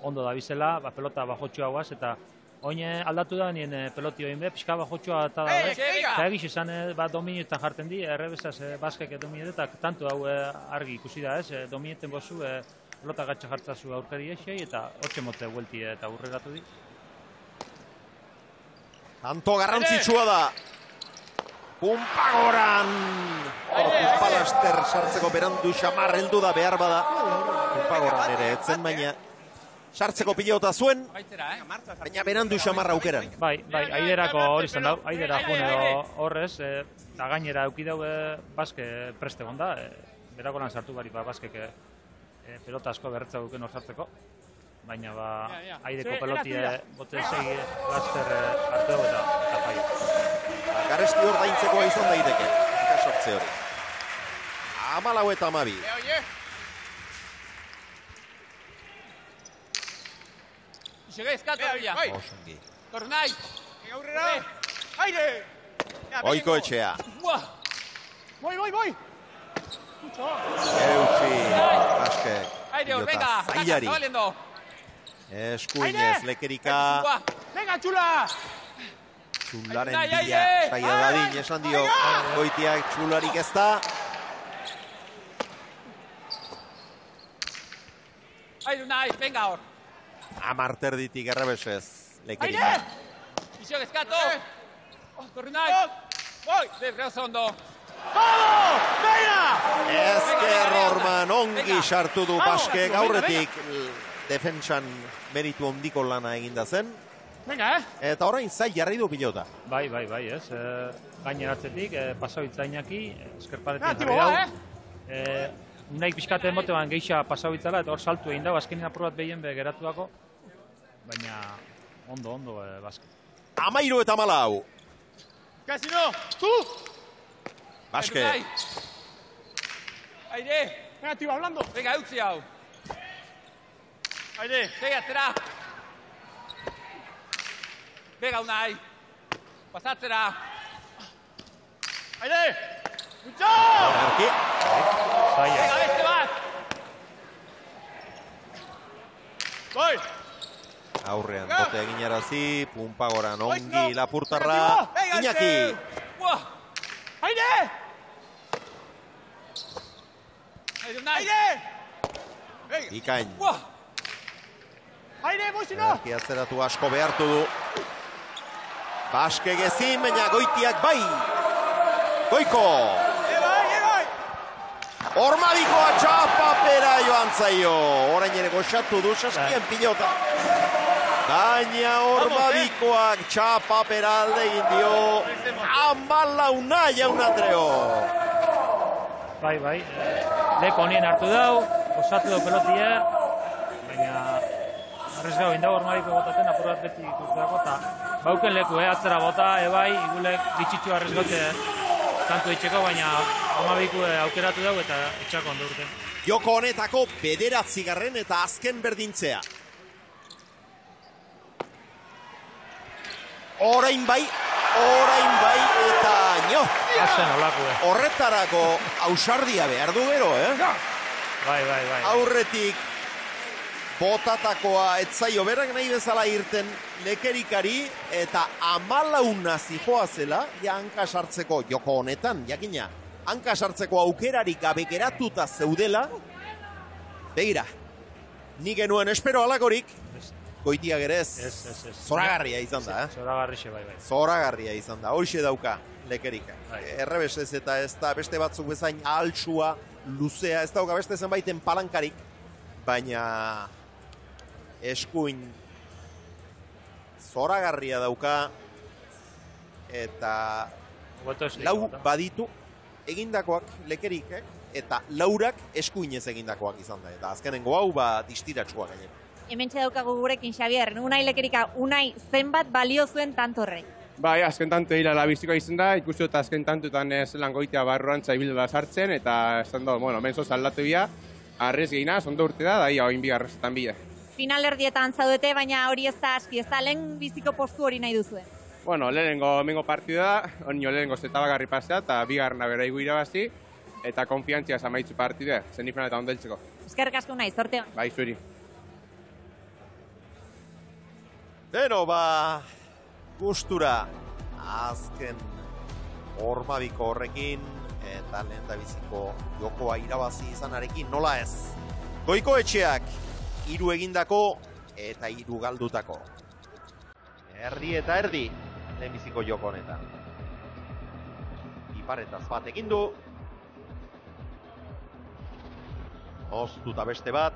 ondo da bizela, pelota bajotxoa guaz, eta oin aldatu da nien peloti oin be, pixka bajotxoa eta da, eta egiz izan dominetan jarten di, errebezaz baskek dominetan, eta tanto hau argi ikusi da ez, domineten bozu, pelota gatsa jartzazu aurkari esei, eta hotxe motze huelti eta urreratu di. Tanto garrantzitsua da. Pumpagoran! Palaster sartzeko berandu xamar heldu da behar bada. Pumpagoran ere etzen, baina sartzeko pilota zuen, baina berandu xamar aukeran. Bai, aiderako hori zen dau, aidera junero horrez, eta gainera eukidau baske preste gonda, berako lan sartu bari baskek pelota asko berretza duken hor sartzeko. Baina aideko pelotie bote segi laster hartu dugu eta faio. Garesti hor daintzekoa izan daiteke, ikasotze hori. 14 eta 12. Isege eskatu horria. Osongi. Tornai. Aurrera. Aire. Goikoetxea. Voy. Eutxi, baskek. Aire, venga, zailari. zabaliendo. Eskuinez, Lekerika. Venga, txula. Txularen bila, saia dadin, esan dio, Goitiak txularik ez da. Aidu nahi, venga hor. Amarter ditik errebesez, Lekerika. Isio eskatu. Torri nahi. Debreo ondo. Ezker Orman ongi sartu du Baskek aurretik defentsan meritu ondiko lana eginda zen. Eta orain zai jarri du pilota. Bai, ez. Gaineratzetik, pasabitza inaki, eskerparetik jarri dau. Naik pixkaten moteban geixa pasabitzala, eta hor saltu egin dau, azkenin aprobat behien geratu dako. Baina ondo, Baske. 13 eta 14. Kasino, tu! Baske. Aire. Venga, tío, hablando. Venga, eutzi hau. Aire. Segiatzera. Venga, Unai. Pasatzera. Aire. Lucha! Venga, beste bat. Voy. Aurrean bote eginarazi, Pumpagoran ongi lapurtarra. Iñaki. Aire! Aire! Ikain. Aire, Moisino! Erki atzeratu asko behartu du. Baske gezin, baina Goitiak bai. Goiko! Ormadikoa txapapera joan zaio. Orain ere goxatu du saskien pilota. Baina Ormadikoak txapapera alde egin dio. Amalauna jaun Andreo. Bai. Leko honien hartu dau, osatu dau pelotia. Baina arrezgau indau Ormadiko botaten apurat beti ikustako. Eta bauken leku, atzera bota, ebai, igulek bitxitxu arrezgote kantu itxeko, baina Ormadiko aukeratu dau eta etxako ondo urten. joko honetako 9. eta azken berdintzea. Orain bai, eta nio. Horretarako ausardia behar du gero, Bai. Aurretik botatakoa etzaio berak nahi bezala irten Lekerikari, eta 14 zijoa zela, hanka sartzeko joko honetan, jakina, hanka sartzeko aukerarik gabe geratuta zeudela. Begira, ni genuen espero alakorik, Goitiak ere ez, zoragarria izan da. Zoragarria izan da, hoxe dauka Lekerika. Errebesez eta ez da beste batzuk bezain altsua, luzea, ez dauka beste zenbaiten palankarik, baina eskuin zoragarria dauka, eta lau baditu egindakoak Lekerikek, eta laurak eskuinez egindakoak izan da. Eta azkenengo hau distiratxua gainera. Hementxe daukagu gurekin, Xabier, Unai Lekerika, Unai zenbat balio zuen tantorrek? Bai, azken tanto hilala bizikoa izan da, ikusi dut azken tantutan zelan Goitia barruantza ibildola sartzen, eta esan da, menzoz aldatu bia, arrez gehina, ondo urte da, ia oin bigarrezetan bila. Finalerdietan zaudete, baina hori ez da aski, ez da lehen biziko postu hori nahi duzuen? Lehenengo partida, lehenengo zetabagarri pasea, eta bigarrena bera igu irabazi, eta konfiantzia zamaitzu partidea, zenifran eta ondeltzeko. Eskerrik asko Unai, zorte hon. Bai, zuri. Beno, gustura azken hormabiko horrekin eta lehen da biziko jokoa irabazi izanarekin, nola ez? Goiko etxeak 3 egindako eta 3 galdutako. Erdi eta erdi lehen biziko joko honetan. Iparetaz bat egin du. Oztuta beste bat.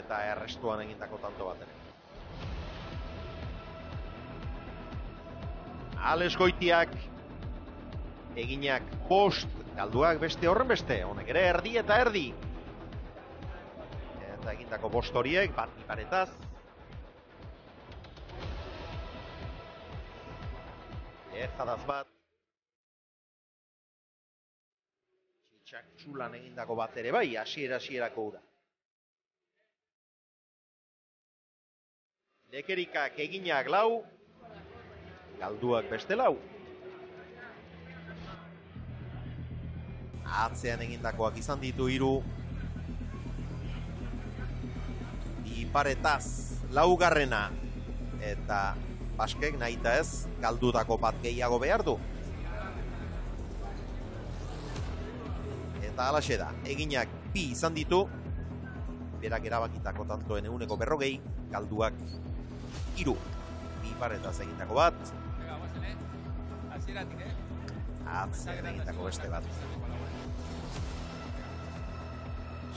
Eta errestuan egindako tanto bat ere. Ales Goitiak eginak 5, galduak beste horren beste, honek ere erdi eta erdi. Eta egindako 5 horiek, bat Iparetaz. Jadaz bat. Txitsak txulan egindako bat ere bai, hasierako ura. Lekerikak eginak 4, galduak beste 4. Atzean egindakoak izan ditu 3. Iparetaz 4. Eta Baskek nahita ez, galdutako bat gehiago behar du. Eta alaxe da, eginak 2 izan ditu, berak erabakitako tantoen 140, galduak 3. Iparetaz egindako bat. Atzean egindako beste bat.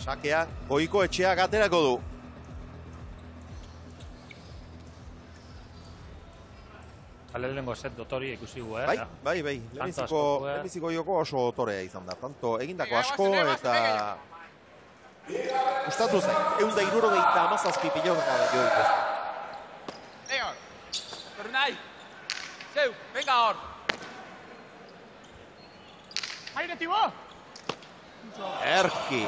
Sakea, Goiko etxeak aterako du. Lehenengo set dotori ikusi gu, Bai. Lehenbiziko joko oso dotorea izan da. Tanto egindako asko eta... Gustatu zain, 167 pilota da joik ez. Egon, Tornai, zeu, venga hor. Aire, Tibo! Erki.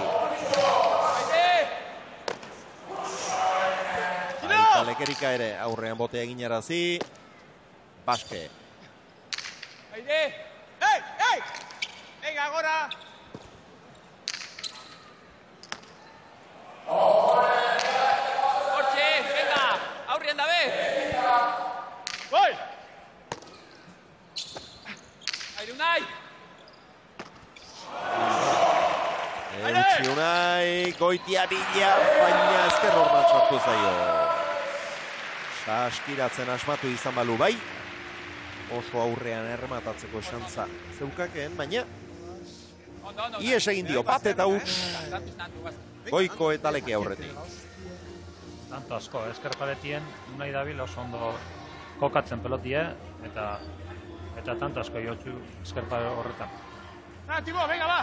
Aita Lekerika ere aurrean botea eginarazi. Baske. Aire! Ei! Venga, agora! Hortxe, venga! Aurrean dabe! Gol! Aire, Unai! Eutxi Unai, Goitia bila, baina ezker horban sartu zaio. Saskiratzen asmatu izan balu bai. Oso aurrean errematatzeko xantza zeukakeen, baina ies egin dio bat eta huts Goiko eta Leke aurretik. Tanto asko, esker paretien Unai dabil oso ondo kokatzen pelotie eta tanto asko jotzu esker pare horretan. Tibo, venga, va!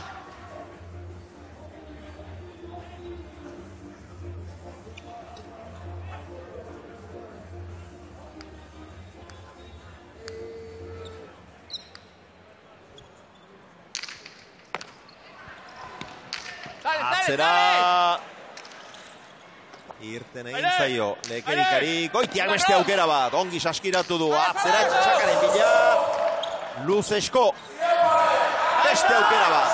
atzera. Irten egin zaio, Lekerikari, Goitiak beste aukera bat, ongi saskiratu du, atzera Txakaren bila, Luzesko, beste aukera bat,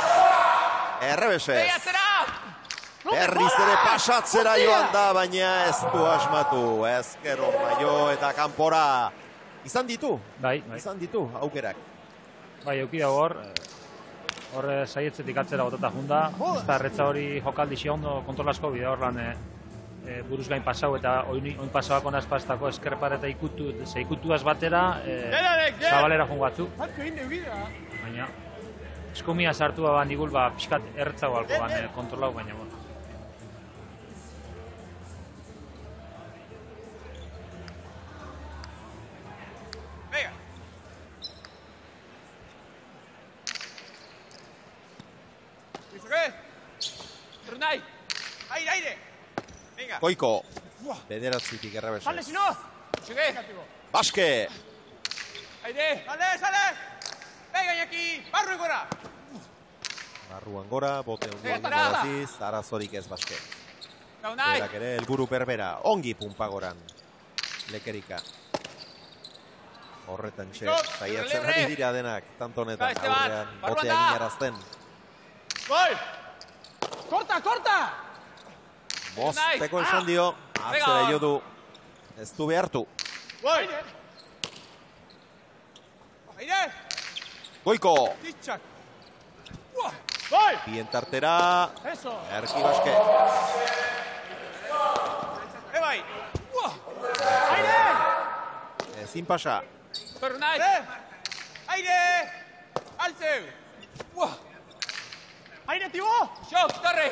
errebesez, berriz ere pasatzera joan da, baina ez du asmatu, ezkero maio eta kanpora, izan ditu aukerak. Bai, euki dago hor saietzetik atzera botata junda, ez da erretza hori jokaldi ondo kontrolasko bide hor lan buruz gain pasau eta oin pasauak onaz pastako eskerpar eta ikutuaz batera zabalera joan batzu. Baina eskumia sartu ban igul pixkat erretzago alko ban kontrolau baina bon. Venga. ¿Listo qué? Brunei. Aire. Goiko, bederatzitik errebesez. Sale, si no. Llegué. Baske. Aire. Sale. Venga, Iñaki. Barru gora. Barruan gora, bote ondoan garaziz, arazorik ez Baske. Berak ere, elburu berbera, ongi punpagoran. Lekerika. Horretan txe, saiatzen ari dira denak, tantonetan, aurrean, botea ginarazten. Gol! Korta! Mozteko esan dio, atzera jo du, ez du behartu. Goiko! Bien tartera, Erki Baske. Ezin pasa. Aire! Altzeu! Aire, Tibo! Xok, torre!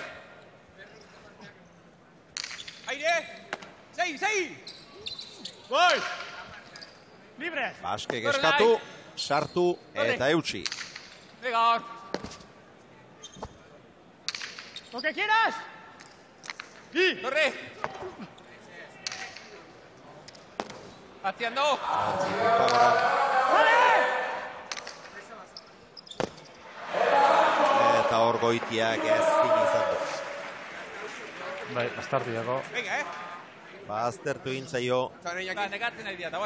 Aire! Segi! Gol! Libre! Baske eskatu, sartu eta eutxi. Venga, hor! Lo que quieras! Torre! Haciendo! Eta hor Goitiak ez izan du. Bai, astartu dago. Venga, Aztertu intzaio. Negatzen ari dira,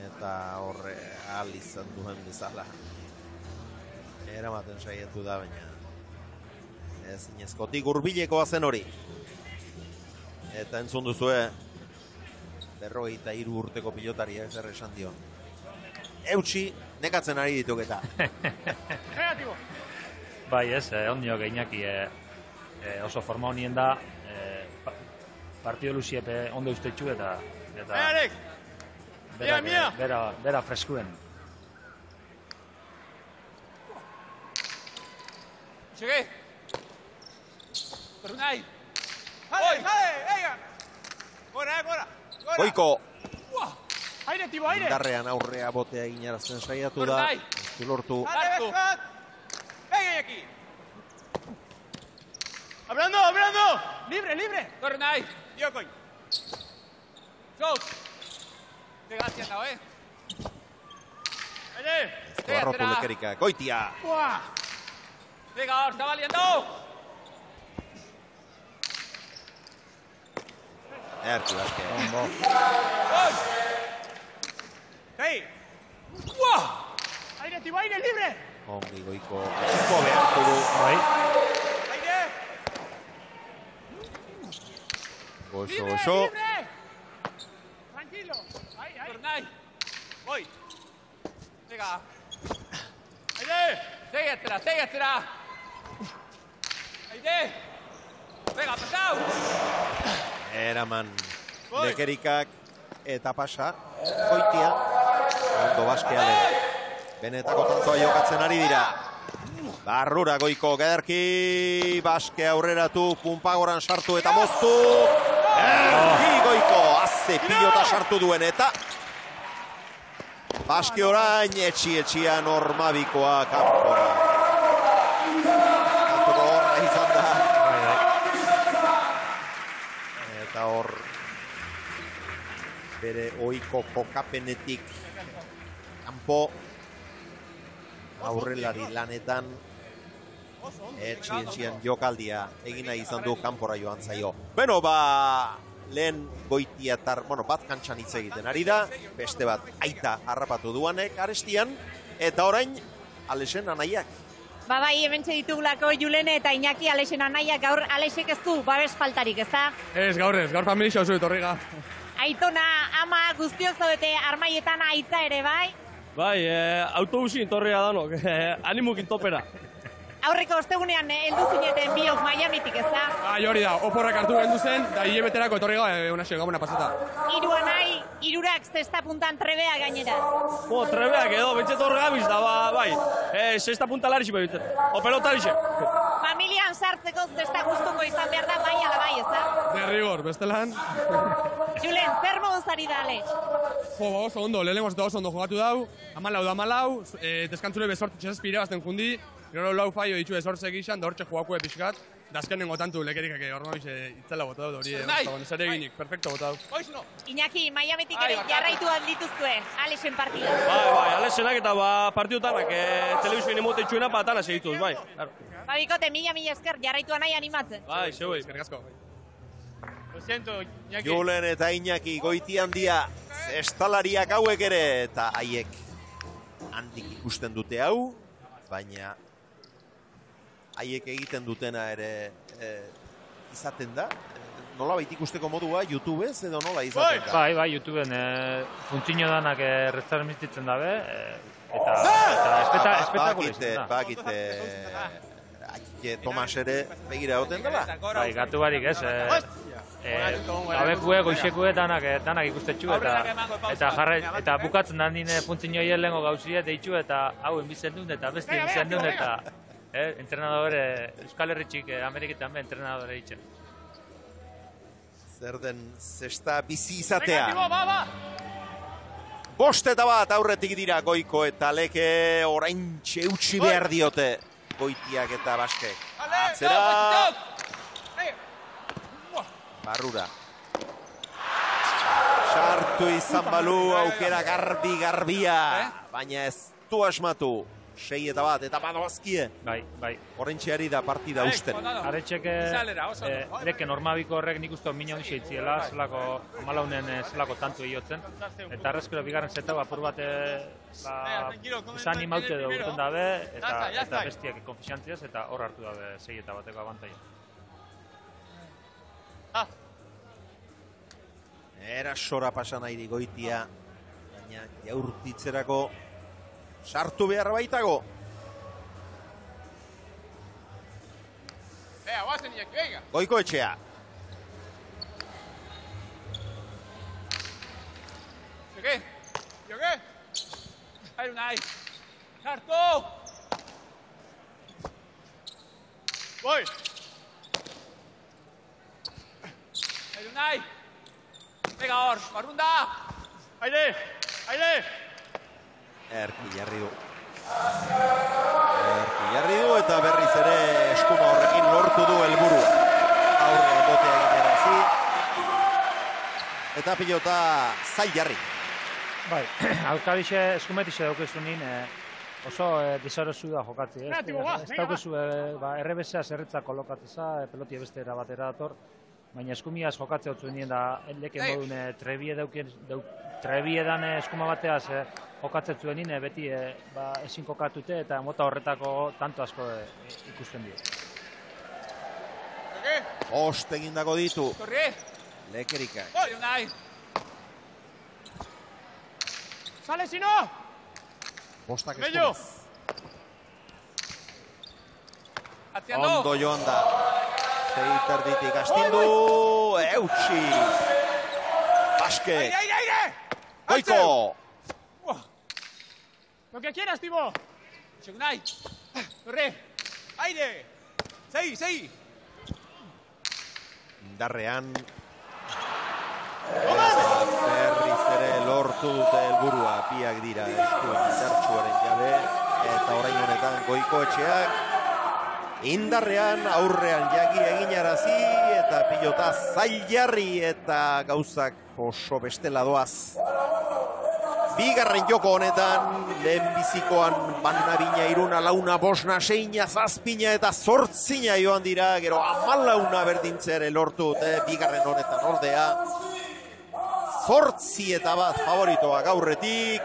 eta horre ahal izan duen bezala. Eramaten saiatu da, baina ez inezkotik hurbilekoa zen hori. Eta entzun duzue, 53 urteko pilotaria ez esan dio. Eutxi, nekatzen ari dituk eta. Bai ez, ondio Iñaki oso forma honien da, partido luziepe ondo ustetxu eta bera freskuen. Llegué. Brunei. Sale, venga. Gora. Goiko. Aire, Tibo, aire. Indarrean aurrea botea eginarazten saiatu da. Ez du lortu. Venga, Iñaki. Hablando. Libre. Brunei. Tío, coño. Shot. Gracias, no, Aire. Ez du arrotu Lekerika. Goitia. Venga, está valiendo. Erki Baske. Hey. Aire, Tibo, aire, libre. Ongi Goiko. Eko behartu du. Aire. Goxo. Tranquilo. Ahí. Voy. Venga. Aire. Sigue atrás. Aire. Venga, pasau. Eraman Lekerikak eta pasa. Goitia. Ondo Baskea dela. Benetako tantoa jokatzen ari dira. Barrura Goiko Gederki. Baske aurreratu. Punpagoran sartu eta moztu. Erki Goiko. Azze pilota sartu duen eta Baske orain etxia normabikoa kanpora. Kantoko horra izan da. Eta hor bere oiko kokapenetik kanpo aurrelari lanetan Etxien jokaldia egina izan du kanpora joan zaio. Bueno, lehen Goitiatar, bat kantxan hitz egiten ari da, beste bat aita harrapatu duanek arestian, eta orain Alexen anaiak. Bai, hementxe ditugulako Julen eta Iñaki Alexen anaiak, gaur Alexek ez du babes faltarik, ez da? Gaur familia oso etorriga. Aitona, ama guztiok zaudete armaietan aita ere, bai? Bai, autobusin torria danok, animukin topera. Aurreko ostegunean heldu zineten biok Miamitik, ez da? Hori da, oporrak hartu gendu zen, da hilebeterako etorri gabuna pasata. Irua nahi, irurak zesta puntan trebea gainera. Trebeak edo, bentsat hor gabiz da, bai, zesta punta larixi behitzen, o pelota lixe. Familian sartzeko zesta gustuko izan behar da, bai ala bai, ez da? Derrigor, bestelan. Julen, zer moduz ari da, Alex? Oso ondo, lehenengo eta oso ondo jogatu dau, amalau, deskantzule bezortu txezpire bazten jundi, gero lau faio ditu bezortzek izan, da hortxe jogakue pixkat, da azkenengo tantu lekerikak hormabiz itzela bota dut hori, zer eginik, perfecto bota dut. Iñaki, Miamitik ere jarraitu aldituztue, Alexen partida. Bai, Alexenak eta partidutanak telebizioen emote itxuena patana segituz, bai. Bikote, mila esker, jarraitu nahi animatzen. Bai, zeuei. Eskerrik asko. Julen eta Iñaki Goitian dia zestalariak hauek ere, eta haiek handik ikusten dute hau, baina haiek egiten dutena ere izaten da. Nola baita ikusteko modua, YouTubez edo nola izaten da? Bai, YouTubeen funtzio danak retransmititzen dabe, eta espetakulizten da. Bakite Tomas ere begira goten dela? Bai, gatu barik ez. Gabekue, goixekue danak ikustetxu eta bukatzen da nire funtzioien lehenko gauzie deitxu eta hau enbizen duen eta besti enbizen duen eta entrenadore, Euskal Herritxik Ameriketan be entrenadore itxen. Zer den zesta bizi izatea. Bost eta bat aurretik dira Goiko eta Leke orain txeutxi behar diote Goitiak eta Baskek. Atzera! Barrura. Sartu izan balu aukera garbia, baina ez du asmatu. 6 eta bat, eta badoazkie. Bai. Horrentxeari da partida usten. Aretxek Leke normabiko horrek nik uste min handi zeitziela, zelako malaunen zelako tantu egiotzen. Eta arrezkero bigarren zeta apur bat izan imaute duguten dabe, eta bestiak konfiziantziaz, eta hor hartu dabe 6 eta bateko abantaia. Erasora pasan nahi Goitia, baina jaurtitzerako sartu behar baitago. Goiko etxea. Joke! Airu nahi! Sartu! Boi! Airu nahi! Venga hor, barrunda! Aire! Erki jarri du eta berriz ere eskuma horrekin lortu du helburu. Aurrean botea egiterazi. Eta pilota zail jarri. Bai, alkabixe eskumetixe daukezunin oso desarozu da jokatzi. Ez daukezu errebesea zerretza kolokatzeza, pelotia beste erabatera dator. Baina eskumiaz jokatze hotzu nien da Leke modun trebiedan eskuma bateaz jokatzen zuen nien, beti ezin kokatute eta mota horretako tanto asko ikusten dira. Ost egindako ditu. Lekerikak. Sale, si no! Bostak eskumaz. Ondo joan da. Terditik astindu, eutxi, Baske, Goiko. Lo que quieras, Timo. Segunai, corre, aire, segi. Indarrean, berriz ere lortu dute helburua, biak dira eskuen zertxuaren jabe, eta orain honetan Goiko etxeak, indarrean aurrean jagi eginarazi eta pilota zail jarri eta gauzak oso bestela doaz. Bigarren joko honetan, lehen bizikoan Bannabina, Iruna, Launa, Bosna, Seina, Zazpina eta Zortzina joan dira, gero 14 berdintzere lortu bigarren honetan ordea. 8-1 favoritoak aurretik.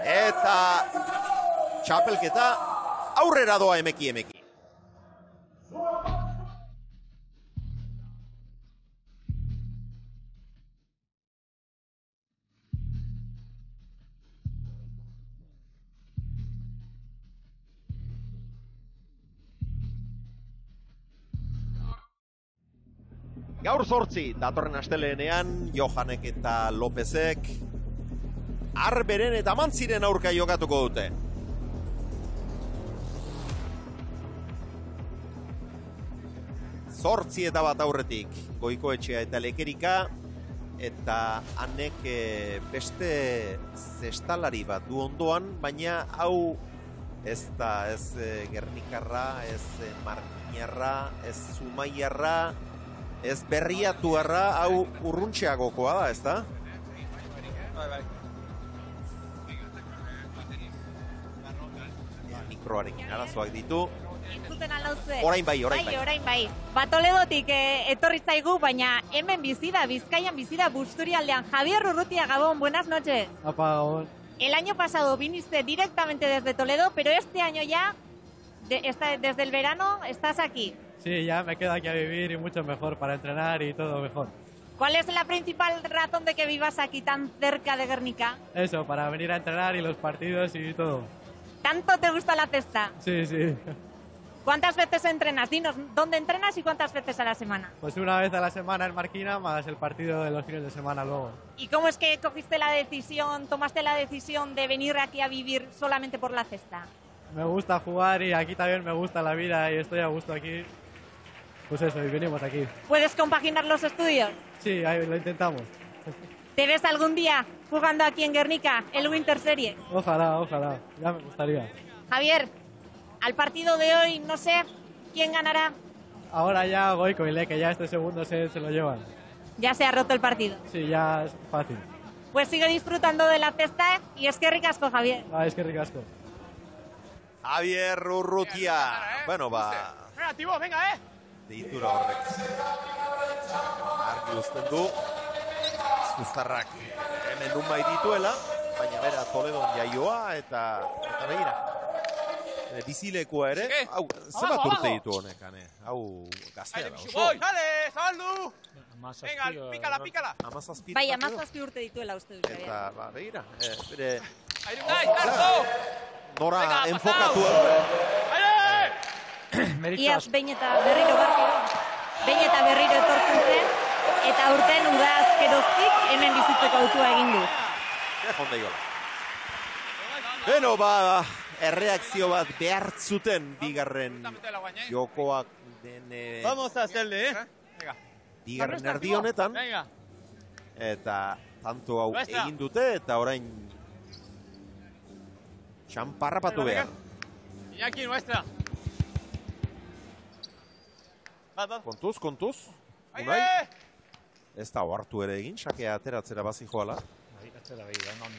Eta txapelketa aurrera doa emeki. Gaur 8, datorren asteleenean, Johanek eta Lopezek Arberen eta Mantziren aurka jokatuko dute. Zortzi eta bat aurretik, Goikoetxea eta Lekerika, eta hanek beste zestalari bat du ondoan, baina hau ez da, ez Gernikarra, ez Markinarra, ez Zumaiarra, ez Berriatuarra, hau urruntxeagokoa da, ez da? Bai. Mikroarekin arazoak ditu. Entzuten aldauzue. Orain bai. Bai. Toledotik etorri zaigu, baina hemen bizi da, Bizkaian bizi da, Busturialdean. Javier Urrutia, Gabón, buenas noches. Apa, Gabón. El año pasado viniste directamente desde Toledo, pero este año ya, desde el verano, estás aquí. Sí, ya me quedo aquí a vivir y mucho mejor para entrenar y todo mejor. ¿Cuál es la principal razón de que vivas aquí tan cerca de Guernica? Eso, para venir a entrenar y los partidos y todo. ¿Tanto te gusta la cesta? Sí. ¿Cuántas veces entrenas? Dinos, ¿dónde entrenas y cuántas veces a la semana? Pues una vez a la semana en Marquina, más el partido de los fines de semana luego. ¿Y cómo es que tomaste la decisión de venir aquí a vivir solamente por la cesta? Me gusta jugar y aquí también me gusta la vida y estoy a gusto aquí. Pues eso, y venimos aquí. ¿Puedes compaginar los estudios? Sí, ahí lo intentamos. ¿Te ves algún día jugando aquí en Guernica, el Winter Series? Ojalá, ya me gustaría. Javier, al partido de hoy, no sé quién ganará. Ahora ya Goiko y que ya este segundo se lo llevan. Ya se ha roto el partido. Sí, ya es fácil. Pues sigue disfrutando de la cesta y es que ricasco, Javier. Es que ricasco. Javier Urrutia. Bueno, va. Venga, Tibo, venga, Deitura horrek. Argi uzten du. Zuztarrak hemen nun bai dituela, baina bera Toledon jaioa eta begira. Bizilekua ere, hau, zebat urte ditu honek, hau gaztea da, oso. Dale, zabaldu! Venga, píkala! Bai, 17 urte dituela uste dut. Eta, begira, bere... Karto! Nora enfokatu. Iaz behin eta berriro etortzen zen, eta urten udazkeroztik hemen bizitzeko autua egin du. Beno, erreakzio bat behartzuten bigarren jokoak den... Vamos a hacerle, Bigarren erdi honetan. Eta tanto hau egin dute, eta orain txamparrapatu behar. Iñaki, nuestra. Kontuz. Unai. Ez da hartu ere egin, sakea ateratzera bazi joala.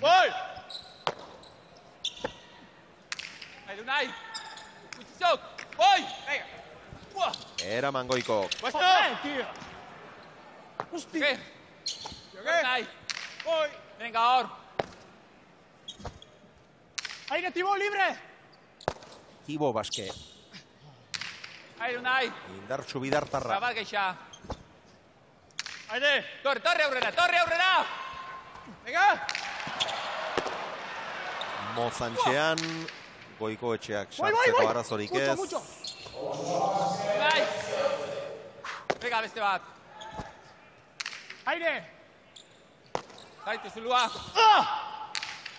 Oi! Unai! Kutzizok! Oi! Era Mangoiko. Hostia! Unai! Oi! Venga, hor! Aire, Tibo, libre! Tibo Baske. Aire, Unai! Indartxu bidartarra. Zabal geixa. Aire! Torre aurrera! Venga! Mozantxean, Goikoetxeak sartzeko arazorik ez. Mucho! Unai! Venga, beste bat. Aire! Zaitu zulua.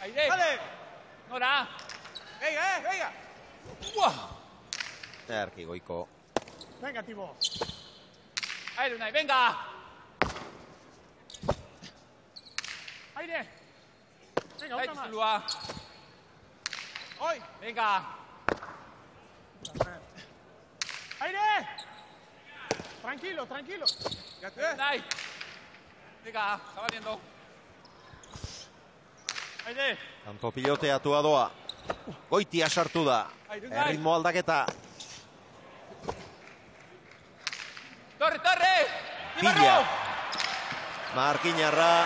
Aire! Vale! Nora! Venga! Erki Goiko. Venga, Tibo. Aire, Unai, venga! Aire! Venga, otra más. Zulua. Hoy. Venga. Aire! Tranquilo. Unai. Venga, está valiendo. Kanto piloteatua doa. Goitia sartu da. Erritmo aldaketa. Torre! Pila. Markinarra.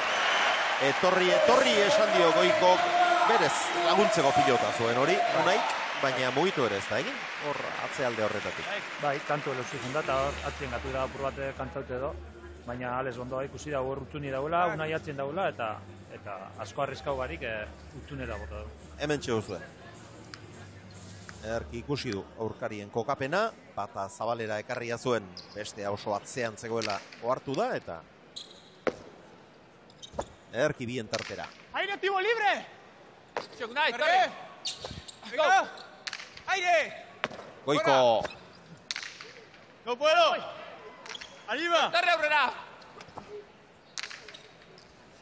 Etorri esan dio Goikok. Berez laguntzeko pilota zuen hori. Unaik, baina mugitu ere ez da egin. Hor atzealde horretatik. Bai, kantu elosi da, eta hor atzien gatu da apur bat kantzaute edo. Baina ales ondo ikusi dago hor utzuni daula, unai atzien daula, eta asko arriskau barik utzunera bota du. Hemen txeuzue. Ederki ikusi du aurkarien kokapena, bata zabalera ekarria zuen, beste oso atzean zegoela ohartu da, eta ederki bien tartera. Aire, Tibo, libre! Unai, torre! Venga! Aire! Goiko! No puedo! Arriba! Torre aurrera!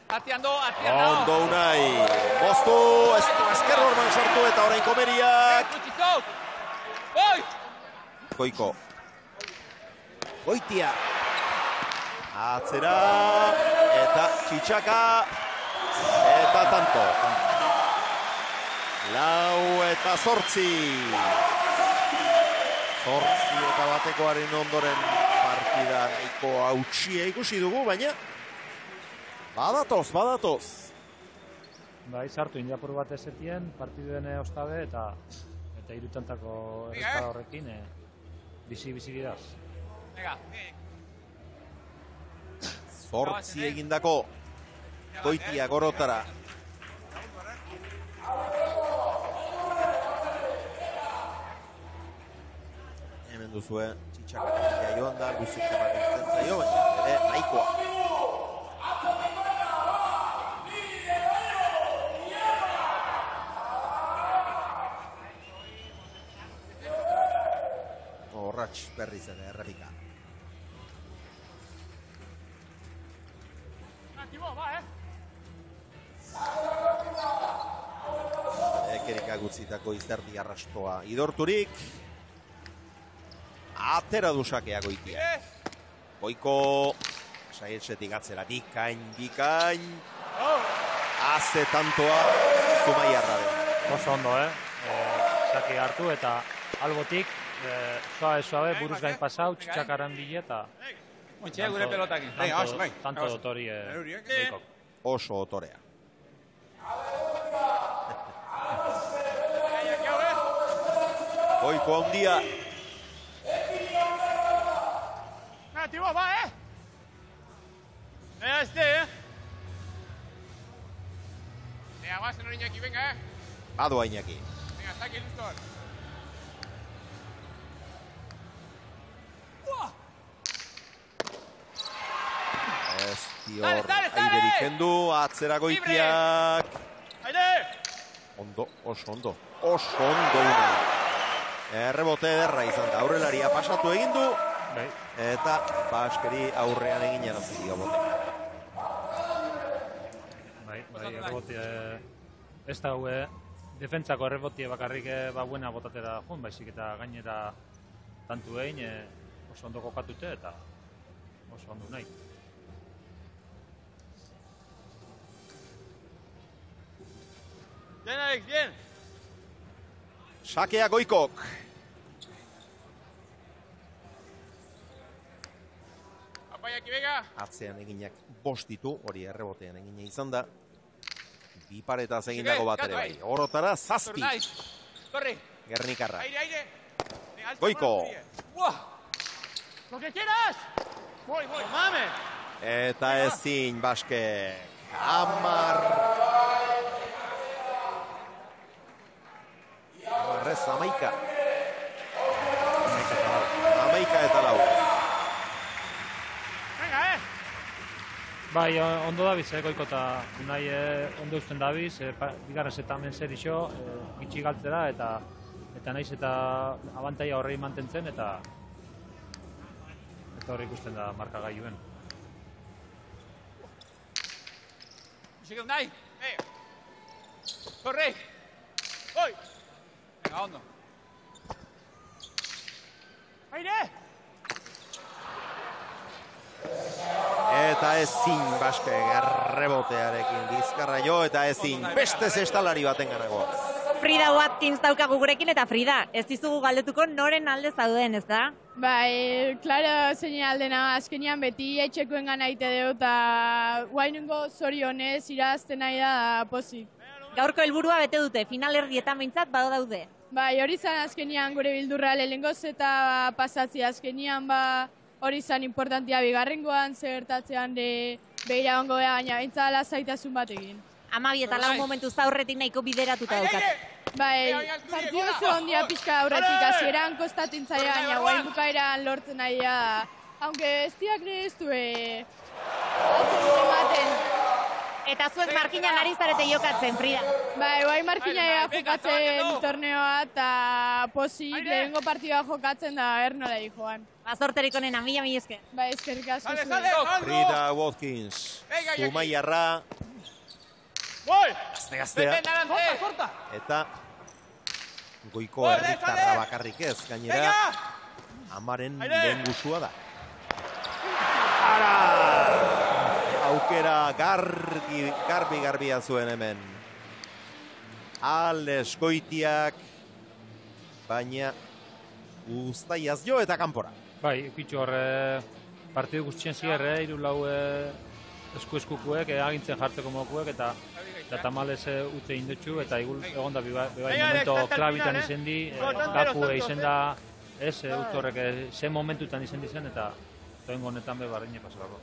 Atziando! Ondo Unai! Boztu! Ezker horman sartu eta orain komeriak! Goiko! Goitia! Atzera! Eta Txitxaka! Eta tanto! 4 eta 8! 8 eta batekoaren ondoren partida nahiko hautsia ikusi dugu, baina badatoz. Bai, sartu inapur bat ezetien, partiduen ostabe eta irutantako errezkara horrekin bizi gidaz. 8 egindako Goitia gorotara. Hemen duzue, Txitxaka joan da, Luzik ematen zaio, baina ere nahikoa. Horratx berriz ere errepika. Ekerika gutzitako izerdi arrastoa idorturik. Atera du sakea Goitia. Goiko saietxetik atzera, bikain. Aze tantoa Zumaiarra den. Oso ondo, sake hartu eta albotik suabe buruz gain pasau, Txitxakaran bile eta gure pelotakin. Tanto dotori Goikok. Oso otorea. Goiko handia. Tibo, va, Venga, Venga, va, senor Iñaki, venga, Badoa Iñaki. Venga, está aquí, listo. Ez dio aiderik kendu, atzera Goitiak. Ondo, oso ondo. Errebote ederra izan da, aurrelaria pasatu egin du. Eta Baskeri aurrean egin arazi dio bote. Bai, errebote ez da defentsako errebote bakarrik buena botatera joan, baizik eta gainera tantu egin oso ondo kokatute eta oso ondo nahi. Bien, Alex, bien. Sakea Goikok. Apaiaki, venga. Atzean eginak 5 ditu, hori errebotean egina izan da. Bi paretaz egindako bat ere bai. Orotara 7. Torre. Gernikarra. Aire. Goiko. Lo que quieras. Voy, mame. Eta ezin Baskek. 11. 11 eta 4. Bai, ondo dabiz, Goiko eta Unai ondo usten dabiz, bigarrez eta hemen zer iso, gitxi galtzera eta naiz eta abantaia horrei mantentzen eta hori ikusten da markagailuen. Sigue Unai. Torre. Voy. Venga, ondo. Aire. Eta ezin Baske errebotearekin bizkarra jo, eta ezin beste zestalari baten ganago. Frida Watkins daukagu gurekin, eta Frida, ez dizugu galdetuko noren alde zauden, ez da? Bai, klaro, zein aldena, azkenian beti etxekoen gana ite deu, eta guainungo zorionez irazten nahi da pozik. Gaurko helburua bete dute, finalerdietan behintzat bado daude. Bai, hori zan azkenian gure bildurra lehengoz eta pasatzi azkenian hori zan importantia bigarrengoan, zertatzean behira ongo baina behintzat lasaitasun bat egin. 12 eta 4 momentu zaurretik nahiko bideratuta daukat. Bai, partidu oso ondia pixka aurretik, hasieran kostatzen zaila, baina guain bukaeran lortzen nahi da. Aunque ez diak nire ez du Eta zuek markinan ari zarete jokatzen, Frida. Bai, guain markina jokatzen torneoa eta pozik lehengo partidua jokatzen da ernola joan. Bazorterik onena, mila esker. Bai, eskerrik asko zuen. Frida Watkins, Zumaiarra. Gazte-gaztea. Eta goiko herritarra bakarrik ez, gainera amaren lehen guzua da. Aukera garbi-garbia zuen hemen. Ales Goitiak, baina Uztaiaz jo eta kanpora. Bai, ikitxo horre partidu guztien zier, irulau esku-eskukuek, agintzen jartzeko mokuek, eta tamalez utze indutxu, eta egon da bebai momento klabitan izen di, gaku izen da, ez, utze horrek zen momentutan izen dizen, eta toengo honetan bebarreine pasako.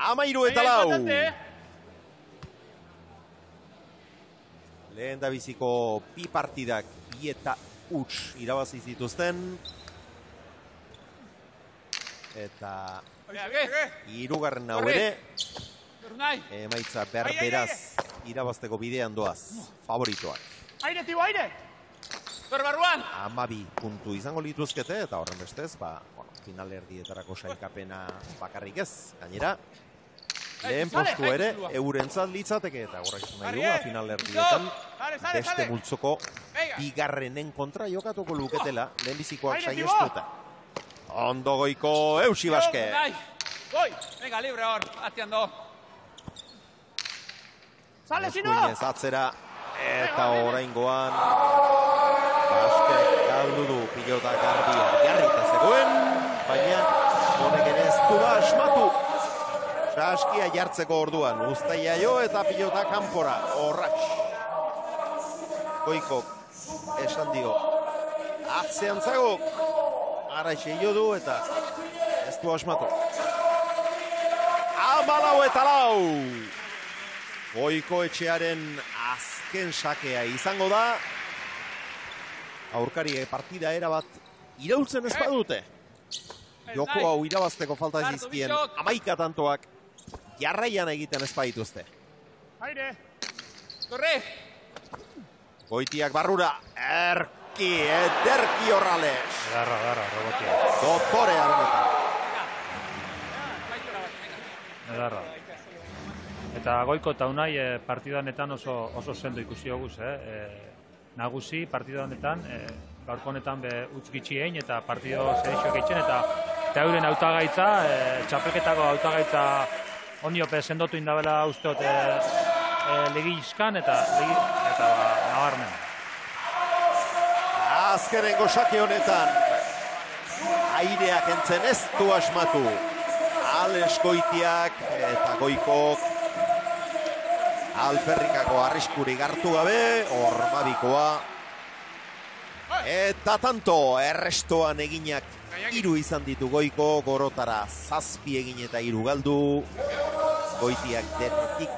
13-4. Lehen da biziko bi partidak, bi eta huts irabazi zituzten. Eta hirugarren hau ere, emaitza berberaz irabazteko bidean doaz, favoritoak. Aire, tibo, aire! Berbarruan! 12 puntu izango lituzkete, eta horren bestez, finalerdietarako sailkapena bakarrik ez. Gainera, lehen postu ere, eurentzat litzateke, eta horrek nahi dugu, finalerdietan beste multzoko bigarrenen kontra jokatuko luketela, lehenbizikoak saiestuta. Ondo goiko Eusi Baske. Goi, venga, libre hor, atziando. Sale, si no! Eskuinez atzera, eta oraingoan Baske galdu du pilota garbia jarrita zegoen, baina honek ere ez du da asmatu. Saskia jartzeko orduan, Uztaia jo eta pilota kanpora, Orratx. Goikok esan dio, atzean zagok, Araixe jo du eta ez du asmatu. 14-4. Goiko etxearen azken sakea izango da. Aurkari partida erabat iraultzen ez badute. Joko hau irabazteko falta zizkien 11 tantoak jarraian egiten ez badituzte. Aire! Korre! Goitiak barrura, ederki horrales. Garra, robotia. Dotorea benetan. Garra. Eta Goiko eta Unai partida honetan oso sendo ikusi hoguz, nagusi partida honetan, gaurko honetan utz gitxi egin eta partido zerixoak eitzen, eta euren hautagaitza, txapelketako hautagaitza oniope sendotu indabela usteot legizkan eta nabarmen. Azkenengo sake honetan, aireak entzen ez du asmatu. Ales Goitiak eta Goikok alferrikako arriskuri gartu gabe, Ormabikoa. Eta tanto, errestoan eginak 3 izan ditu Goiko, Gorotara 7 egin eta 3 galdu. Goitiak denetik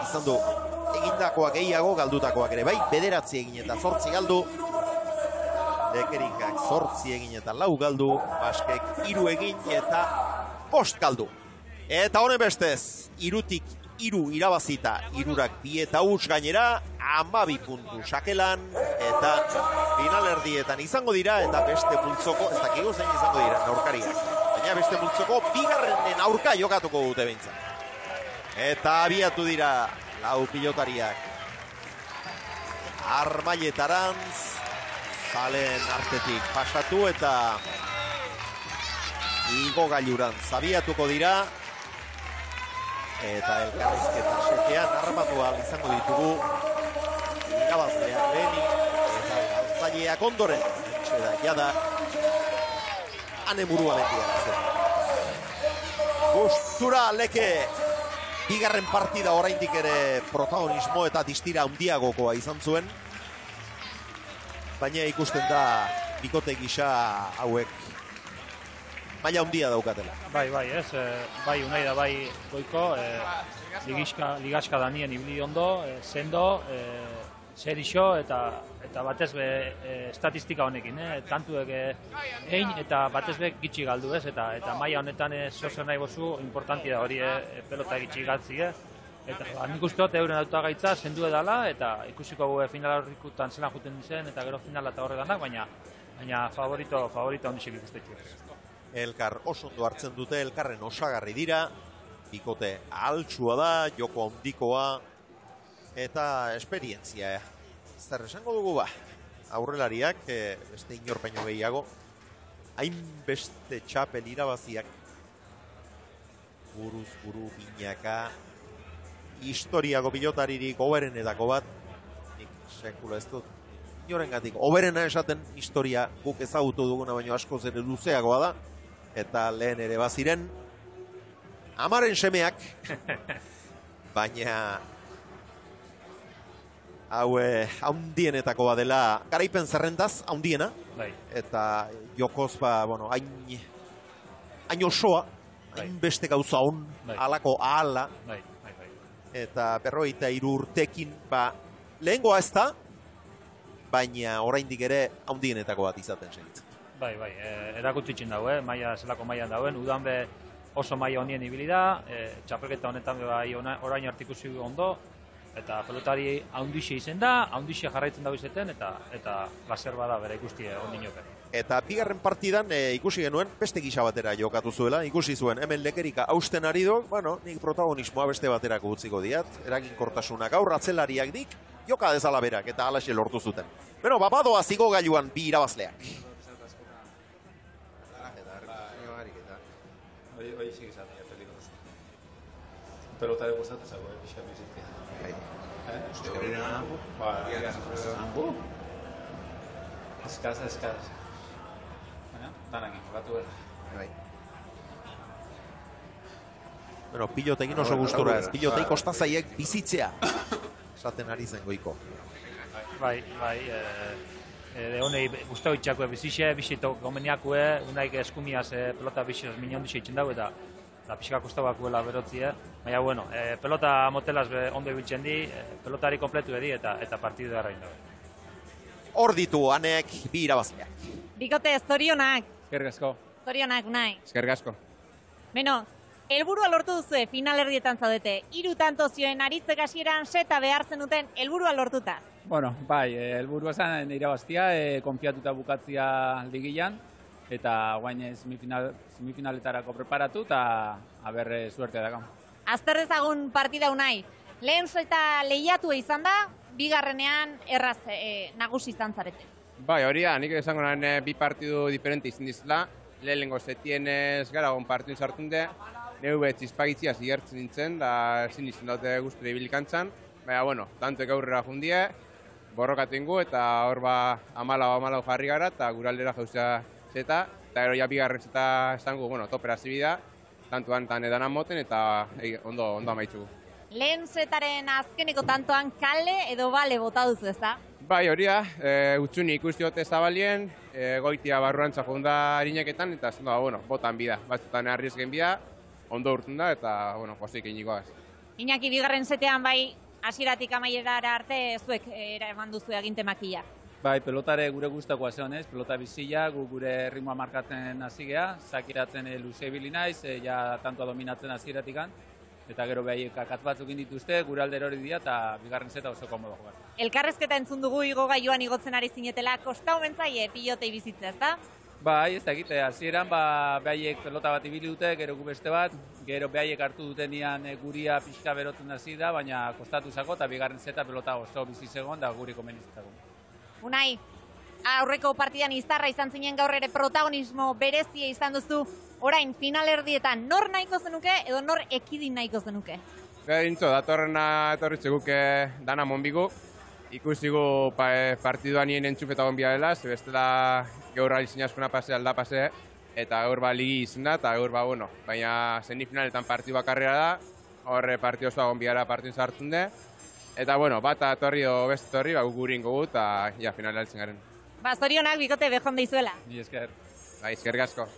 izan du egindakoak gehiago, galdutakoak ere bai, 9 egin eta 8 galdu. Lekerikak 8 egin eta 4 galdu, Baskek 3 egin eta 5 galdu. Eta honen bestez, 3-tik 3 irabazita, 3-ak 2 eta huts gainera, 12 puntu sakelan, eta finalerdietan izango dira, eta beste multzoko, ez dakigu zein izango dira, aurkariak. Baina beste multzoko, bigarrenen aurka jokatuko dute behintzat. Eta abiatu dira, 4 pilotariak. Armailetarantz, zalen artetik pasatu, eta igo gailuran zabiatuko dira. Eta elkarrizketa setean armatua izango ditugu. Irabazlea lehenik eta galtzaileak ondoren. Etxeda jada. Ane burua mendia. Gustura leke. Bigarren partida oraindik ere protagonismo eta distira handiagokoa izan zuen. Baina ikusten da bikote gisa hauek maila handia daukatela. Bai, ez, bai Unai da bai Goiko, ligaska danien ibili ondo, sendo, serixo eta batez be estatistika honekin, tantuek egin eta batez be gitxi galdu ez, eta maila honetan zozen nahi bozu, importanti da hori pelota gitxi galtzi, eta nik uste dut euren hautagaitza sendu edala, eta ikusiko final horrikutan zelan juten dizen, eta gero finala eta horreganak, baina favorito ondixek ikustetxu. Elkar oso ondo hartzen dute, elkarren osagarri dira, bikote ahaltsua da, joko handikoa, eta esperientzia. Zer esango dugu ba, aurrelariak, beste inorpeño gehiago, hainbeste txapel irabaziak, buruz buru binaka, historiako pilotaririk oberenetako bat, nik sekula ez dut, inorengatik, oberena esaten historia guk ezagutu duguna, baino askoz ere luzeagoa da, eta lehen ere baziren, amaren semeak, baina hau haundienetako badela, garaipen zerrendaz, haundiena, eta jokoz hain osoa, hain beste gauza hon, alako ahala, eta 53 urtekin, lehengoa ez da, baina oraindik ere haundienetako bat izaten segitzen. Bai, erakutsitzen dago, zelako mailan dauen, udan be oso maila honien ibili da, txapelketa honetan be bai orain artikusi ondo, eta pelotari haundixe izen da, haundixe jarraitzen dago izeten, eta laser bada bera ikusti ondinoke. Eta bigarren partidan ikusi genuen beste gisa batera jokatu zuela, ikusi zuen hemen lekerika hausten ari do, nik protagonismoa beste baterako utziko diat, eraginkortasunak gaur atzelariak dik, joka dezala berak, eta alaxe lortu zuten. Beno, badoa zigo gailuan bi irabazleak. Hoi sigue izatea peligroso. Pelota de gustatu zago, pixka bizitzea. Uste hori da nampu? Nampu? Eskaz. Danak jokatu behar. Bueno, pilotekin oso gustura ez. Pilotei kostazaiek bizitzea. Esaten ari zen Goiko. Bai. Honei guztau itxakue bizixe, bizito gomeniakue, unaik eskumiaz pelota bizioz minondixe itxen dago eta pixka kostauakuela berotzie. Baina, bueno, pelota motelaz ondo ibiltzen di, pelotari kompletu edi eta partidu darrain dago. Hor ditu, anek bi irabazleak. Bikote, zorionak. Eskerrik asko. Zorionak, Unai. Eskerrik asko. Beno, helburua lortu duzue finalerdietan zaudete. 3 tanto zioen aritzek hasieran seta behar zenuten helburua lortuta. Bueno, bai, helburua zen irabaztia, konfiatuta bukatzia ligian, eta guain semifinaletarako preparatu, eta haber suerte dago. Azter dezagun partida Unai. Lehen eta lehiatu izan da, bigarrenean erraz nagusi izan zarete. Bai, hori da, nik esango naren bi partidu diferente izan dizela, lehenengo zetien ez gara gon partidu sartunde, neube txispagitzia zigertzen nintzen, da ezin izan dute guztu ibilikantzan, baina, bueno, tantoek aurrera jundie, borrokatu ingu, eta hor amalau jarri gara, eta guraldera jauzea zeta, eta gero ja bigarren zeta esango, bueno, topera zibida, tantuan eta edanan moten, eta ondo amaitzugu. Lehen zetaren azkeneko tantoan kale edo bale bota duzu, ez da? Bai, hori da, utxuni ikusti dute zabalien, goitia barruantza jonda harineketan, eta zendo da, bueno, botan bida, batzutan arriesgen bida, ondo urtun da, eta, bueno, pozik inikoaz. Iñaki, bigarren zetean bai, hasieratik amaierara arte zuek eman duzu eginte makila. Bai, pelotare gure gustakoa ze honez, pelota bizila, gure ritmoa markatzen hasi gea, zakiratzen luze ibili naiz, ja tantoa dominatzen hasieratik eta gero behaiek akatz batzuk dituzte, gure aldero hori dira, eta bigarren zeta oso komodo joan. Elkarrezketa entzun dugu igo gaioan igotzen ari zinetela, kosta omentzaie pilotei bizitza, ez da? Bai, ez da egite, hasieran behaiek pelota bat ibili dute, gero gu beste bat, gero behaiek hartu dutenian guria pixka berotzen hasi da, baina kostatu zako, eta bigarren zeta pelota oso bizi zegoen, da guri komenizitzako. Unai, aurreko partidan izarra izan zinen, gaur ere protagonismo berezia izan duzu, orain finalerdietan nor nahiko zenuke edo nor ekidin nahiko zenuke? Gintzo, datorrena etorritze guke dana monbigu. Ikusigu partiduan nien entxufeta gonbia dela, ze bestela gaur alizin askuna pase, alda pase, eta gaur ligi izan da, eta gaur bueno, baina semifinaletan partidu bakarria da, horre partidu osoa gonbiara partidu zartzen de, eta bueno, bat atorri o beste torri, gurin gogu, eta ja finale altzen garen. Zorionak bikote behon deizuela. Ni esker. Eskerrik asko.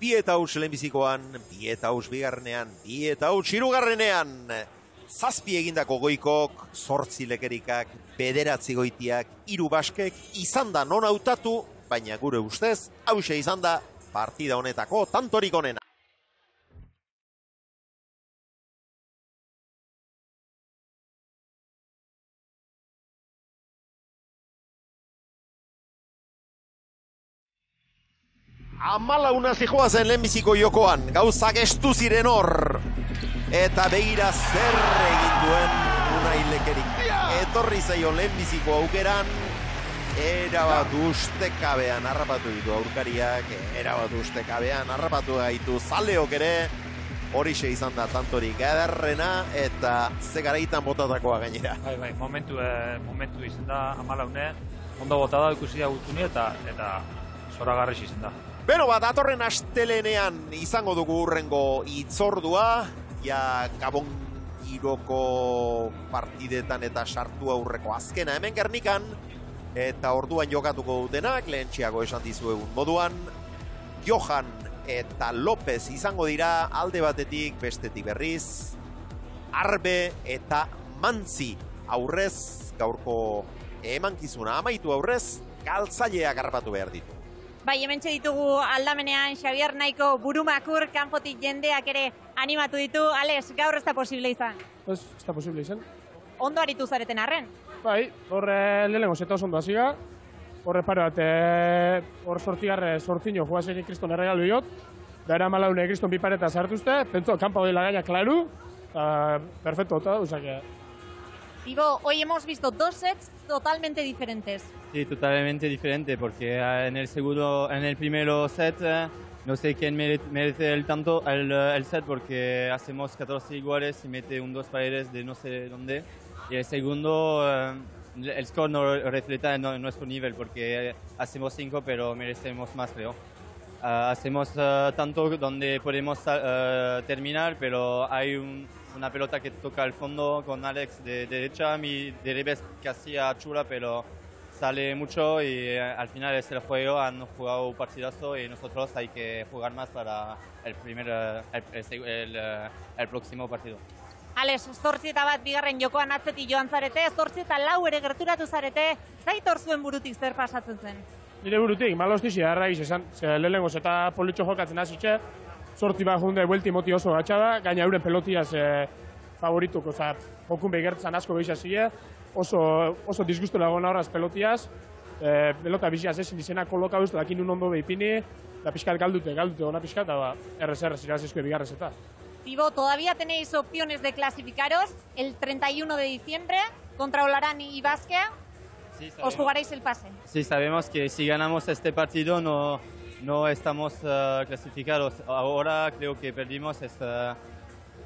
Bi eta huts lehenbizikoan, bi eta huts bigarrenean, bi eta huts hirugarrenean. 7 egindako goikok, 8 lekerikak, 9 goitiak, 3 baskek, izan da non hautatu, baina gure ustez, hause izan da partida honetako tantorik onena. Amalauna zijoazen lehenbiziko jokoan, gauzak estu ziren hor. Eta begira zer egin duen Unai Lekerik. Etorri zaio lehenbiziko aukeran, erabat ustekabean harrapatu ditu aurkariak, erabat ustekabean harrapatu gaitu zaleok ere, horixe izan da tantorik ederrena eta ze garaitan botatakoa gainera. Bai, momentu izan da Amalaune, ondo botada ikusi da gutuni eta zoragarriz izan da. Beno bat, datorren astelenean izango dugu hurrengo itzordua, ja Gabon iroko partidetan eta sartu aurreko azkena hemen Gernikan, eta orduan jokatuko dutenak, lehentxiago esan dizuegun moduan, Johan eta López izango dira alde batetik, bestetik berriz, Arbe eta Mantzi aurrez, gaurko emankizuna amaitu aurrez, galtzaileak harrapatu behar ditu. Bai, hementxe ditugu aldamenean Xabier nahiko Burumakur, kanpotik jendeak ere animatu ditu. Alex, gaur ez da posible izan? Ez da posible izan. Ondo aritu zareten arren? Bai, horre lehenengo zeta oso ondo haziga. Horre pare bat, hor sortzino joazen kriston erregalu diot. Da era Amalaune kriston bi pareta sartuzte, pentso, kanpa dela gaina klaru. Perfecto, eta usake. Ivo, hoy hemos visto 2 sets totalmente diferentes. Sí, totalmente diferente, porque en el primero set no sé quién merece el set, porque hacemos 14 iguales y mete 2 paredes de no sé dónde. Y el segundo, el score no refleja nuestro nivel, porque hacemos 5, pero merecemos más, creo. Hacemos tanto donde podemos terminar, pero hay una pelota que toca al fondo con Alex de derecha, mi de revés casi a chula, pero sale mucho y al final es el juego, han jugado un partidazo y nosotros hay que jugar más para el próximo partido. Alex, 8 bat bigarren jokoan atzetik joan zarete, 8-4 ere gerturatu zarete, zaitor zuen burutik zer pasatzen zen? Nire burutik, malostizi arraiz esan, lehenengo eta politxo jokatzen hasitxe, 8 bat junde buelti moti oso gatxada, gaina euren pelotiaz favorituko, jokun begertzen asko behizazile, oso disgustu lagoen horraz pelotiaz, pelota biziaz ezin izena koloka duz, dakin un ondo behipini, da pixkat galdute gona pixkat, eta errez irazizko bigarrezeta. Ivo, todavía tenéis opciones de clasificaros el 31 de diciembre contra Olarán y Basque. Sí, os jugaréis el pase. Sí, sabemos que si ganamos este partido no estamos clasificados. Ahora creo que perdimos es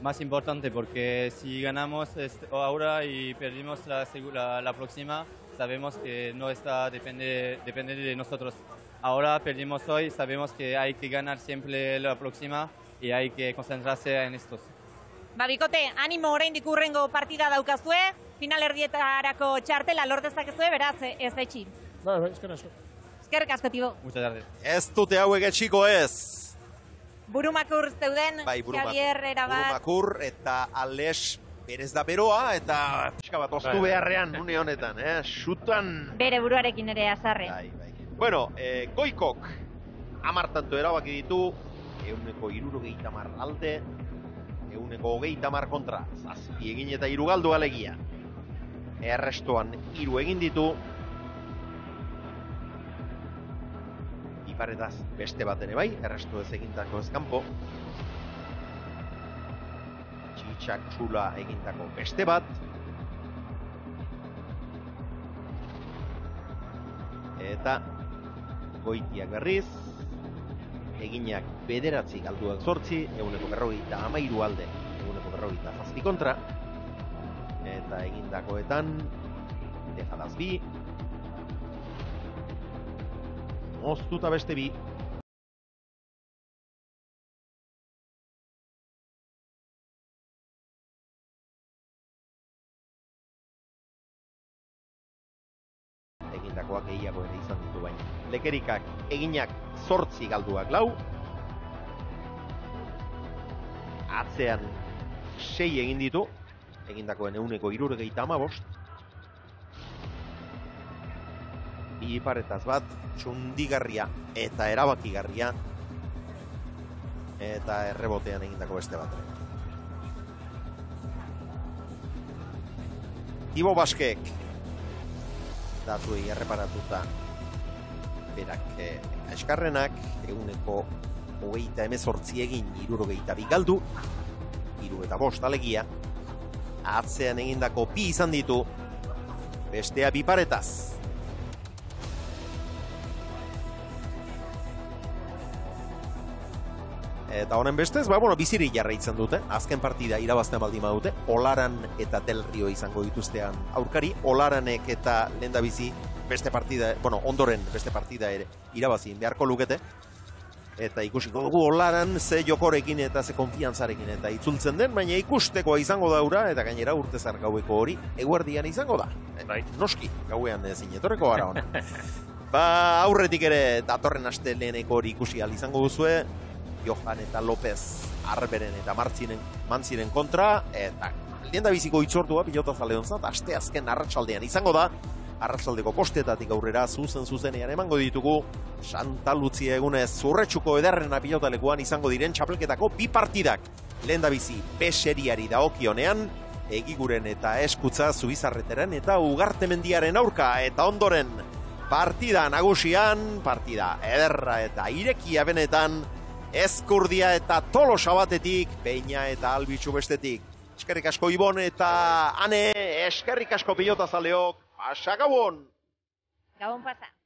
más importante, porque si ganamos ahora y perdimos la próxima, sabemos que no depende de nosotros. Ahora perdimos hoy, sabemos que hay que ganar siempre la próxima y hay que concentrarse en estos. Bikote, animo oraindik hurrengo partida daukazue, finalerdietarako txartela lor dezakezue, beraz ez etxi. Bai, eskerrik asko. Eskerrik asko, Tibo. Muchas gracias. Ez dute hauek etxiko ez. Burumakur zeuden, Xabier erabat. Burumakur eta Alex berez da beroa, eta pixka bat oztu beharrean une honetan, xutan. Bere buruarekin ere azarre. Bueno, Goikok 10 tanto erabaki ditu, 170 alde, 130 kontra, 7 egin eta 3 galdu alegia. Errestoan 3 egin ditu. Iparetaz beste bat ere bai, erresto ez egintako ezkampo. Txitsak txula egintako beste bat. eta Goitiak berriz, eginak 9 galduak 8, 153 alde, 157 kontra, eta egindakoetan, Tejadas 2, moztuta beste 2, egindakoak gehiago ere izan ditu baina. Lekerikak eginak 8 galduak 4, atzean 6 egin ditu, egindakoen 175, bi iparetaz bat, txundigarria eta erabakigarria, eta errebotean egindako beste bat. Tibo Baskek datuei erreparatuta berak eskarrenak 128 egin 72 galdu, 75 alegia, atzean egindako 2 izan ditu, bestea 2 paretaz. Eta honen bestez, bizirik jarraitzen dute, azken partida irabazten baldin badute, Olaran eta Del Rio izango dituztean aurkari, Olaranek eta lehendabizi beste partida, ondoren beste partida ere irabazin beharko lukete, eta ikusiko dugu Olaran ze jokorekin eta ze konfiantzarekin eta itzultzen den, baina ikustekoa izango daura, eta gainera urtezar gaueko hori eguerdian izango da. Noski, gauean ezin etorreko gara hona. Aurretik ere datorren aste leheneko hori ikusi ahal izango duzue, Johan eta López Arberen eta Mantziren kontra, eta lehendabiziko itzordua pilotazaleontzat aste azken arratsaldean izango da. Arratsaldeko postetatik aurrera zuzenean emango ditugu Santa Lucia egunez Zurretxuko ederrena pilotalekuan izango diren txapelketako 2 partidak. Lehendabizi beseriari dagokionean, Egiguren eta Eskutza Zubizarreteren eta Ugartemendiaren aurka, eta ondoren partida nagusian, partida ederra eta irekia benetan, Ezkurdia eta Tolosa batetik, Peña eta Albitxu bestetik. Eskerrik asko Ibon eta Ane, eskerrik asko pilotazaleok, pasa gabon! Gabon pasa.